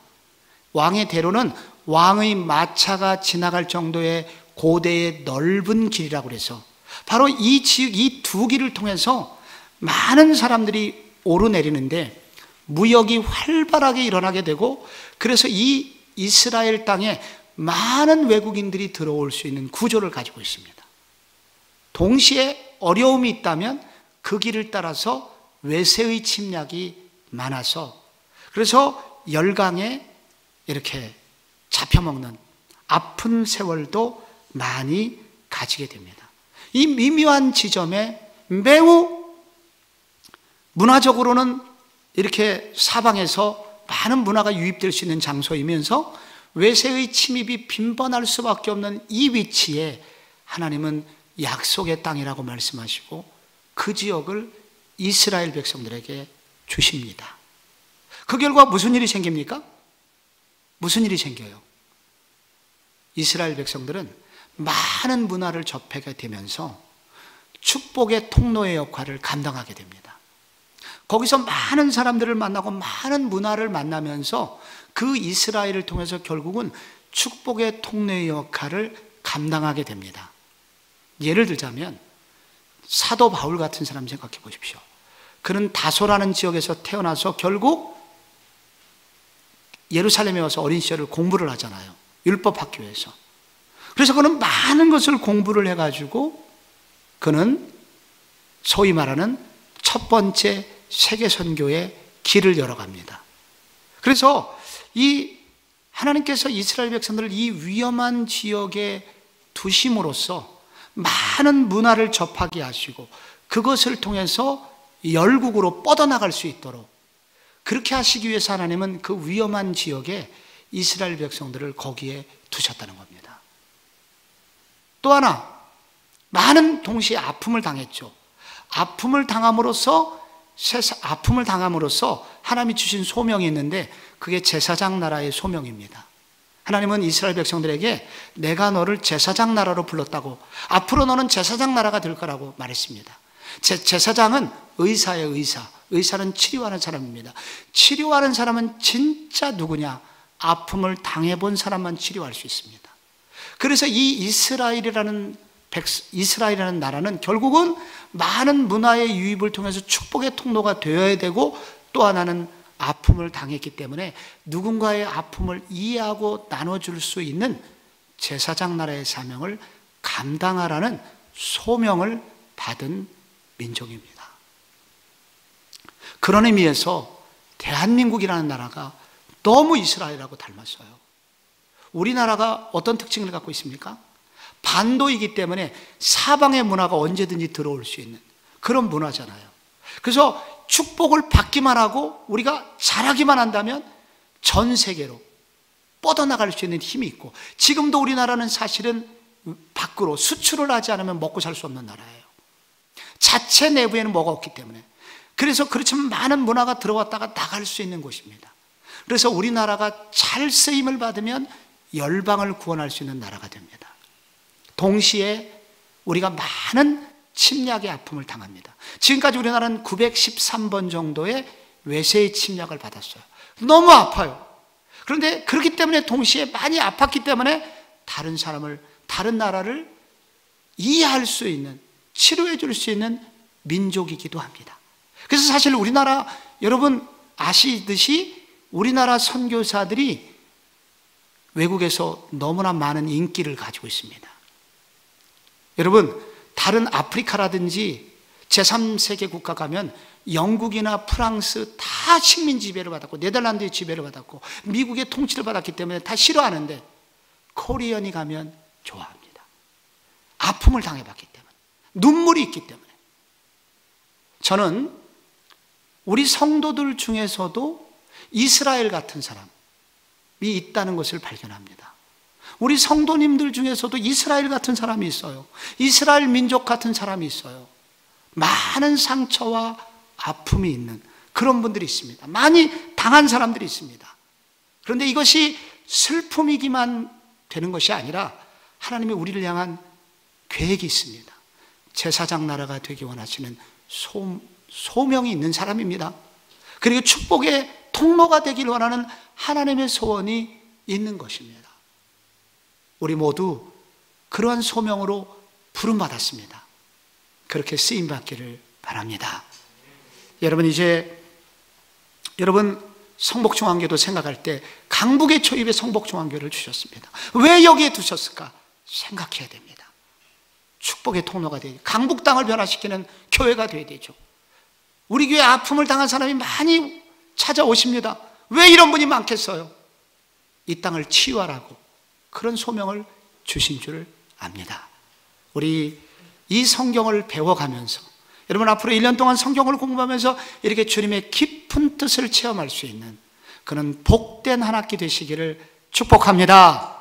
왕의 대로는 왕의 마차가 지나갈 정도의 고대의 넓은 길이라고 그래서, 바로 이 두 길을 통해서 많은 사람들이 오르내리는데 무역이 활발하게 일어나게 되고, 그래서 이 이스라엘 땅에 많은 외국인들이 들어올 수 있는 구조를 가지고 있습니다. 동시에 어려움이 있다면 그 길을 따라서 외세의 침략이 많아서, 그래서 열강에 이렇게 잡혀먹는 아픈 세월도 많이 가지게 됩니다. 이 미묘한 지점에 매우 문화적으로는 이렇게 사방에서 많은 문화가 유입될 수 있는 장소이면서 외세의 침입이 빈번할 수밖에 없는 이 위치에 하나님은 약속의 땅이라고 말씀하시고 그 지역을 이스라엘 백성들에게 주십니다. 그 결과 무슨 일이 생깁니까? 무슨 일이 생겨요? 이스라엘 백성들은 많은 문화를 접하게 되면서 축복의 통로의 역할을 감당하게 됩니다. 거기서 많은 사람들을 만나고 많은 문화를 만나면서 그 이스라엘을 통해서 결국은 축복의 통로의 역할을 감당하게 됩니다. 예를 들자면 사도 바울 같은 사람 생각해 보십시오. 그는 다소라는 지역에서 태어나서 결국 예루살렘에 와서 어린 시절을 공부를 하잖아요. 율법학교에서. 그래서 그는 많은 것을 공부를 해가지고 그는 소위 말하는 첫 번째 세계 선교의 길을 열어갑니다. 그래서 이 하나님께서 이스라엘 백성들을 이 위험한 지역에 두심으로써 많은 문화를 접하게 하시고 그것을 통해서 열국으로 뻗어나갈 수 있도록 그렇게 하시기 위해서 하나님은 그 위험한 지역에 이스라엘 백성들을 거기에 두셨다는 겁니다. 또 하나, 많은 동시에 아픔을 당했죠. 아픔을 당함으로써 아픔을 당함으로써 하나님이 주신 소명이 있는데 그게 제사장 나라의 소명입니다. 하나님은 이스라엘 백성들에게 내가 너를 제사장 나라로 불렀다고, 앞으로 너는 제사장 나라가 될 거라고 말했습니다. 제사장은 의사예요. 의사는 치료하는 사람입니다. 치료하는 사람은 진짜 누구냐? 아픔을 당해본 사람만 치료할 수 있습니다. 그래서 이 이스라엘이라는 나라는 결국은 많은 문화의 유입을 통해서 축복의 통로가 되어야 되고, 또 하나는 아픔을 당했기 때문에 누군가의 아픔을 이해하고 나눠줄 수 있는 제사장 나라의 사명을 감당하라는 소명을 받은 민족입니다. 그런 의미에서 대한민국이라는 나라가 너무 이스라엘하고 닮았어요. 우리나라가 어떤 특징을 갖고 있습니까? 반도이기 때문에 사방의 문화가 언제든지 들어올 수 있는 그런 문화잖아요. 그래서 축복을 받기만 하고 우리가 잘하기만 한다면 전 세계로 뻗어나갈 수 있는 힘이 있고, 지금도 우리나라는 사실은 밖으로 수출을 하지 않으면 먹고 살 수 없는 나라예요. 자체 내부에는 뭐가 없기 때문에. 그래서 그렇지만 많은 문화가 들어왔다가 나갈 수 있는 곳입니다. 그래서 우리나라가 잘 쓰임을 받으면 열방을 구원할 수 있는 나라가 됩니다. 동시에 우리가 많은 침략의 아픔을 당합니다. 지금까지 우리나라는 913번 정도의 외세의 침략을 받았어요. 너무 아파요. 그런데 그렇기 때문에 동시에 많이 아팠기 때문에 다른 나라를 이해할 수 있는, 치료해 줄 수 있는 민족이기도 합니다. 그래서 사실 우리나라, 여러분 아시듯이 우리나라 선교사들이 외국에서 너무나 많은 인기를 가지고 있습니다. 여러분, 다른 아프리카라든지 제3세계 국가 가면 영국이나 프랑스 다 식민 지배를 받았고, 네덜란드의 지배를 받았고, 미국의 통치를 받았기 때문에 다 싫어하는데 코리안이 가면 좋아합니다. 아픔을 당해봤기 때문에, 눈물이 있기 때문에. 저는 우리 성도들 중에서도 이스라엘 같은 사람이 있다는 것을 발견합니다. 우리 성도님들 중에서도 이스라엘 같은 사람이 있어요. 이스라엘 민족 같은 사람이 있어요. 많은 상처와 아픔이 있는 그런 분들이 있습니다. 많이 당한 사람들이 있습니다. 그런데 이것이 슬픔이기만 되는 것이 아니라 하나님이 우리를 향한 계획이 있습니다. 제사장 나라가 되기 원하시는 소명이 있는 사람입니다. 그리고 축복의 통로가 되기를 원하는 하나님의 소원이 있는 것입니다. 우리 모두 그러한 소명으로 부름받았습니다. 그렇게 쓰임받기를 바랍니다. 여러분, 이제 여러분 성복중앙교도 생각할 때 강북의 초입에 성복중앙교를 주셨습니다. 왜 여기에 두셨을까? 생각해야 됩니다. 축복의 통로가 되죠. 강북 땅을 변화시키는 교회가 되어야 되죠. 우리 교회 아픔을 당한 사람이 많이 찾아오십니다. 왜 이런 분이 많겠어요? 이 땅을 치유하라고 그런 소명을 주신 줄 압니다. 우리 이 성경을 배워가면서, 여러분 앞으로 1년 동안 성경을 공부하면서 이렇게 주님의 깊은 뜻을 체험할 수 있는 그런 복된 한 학기 되시기를 축복합니다.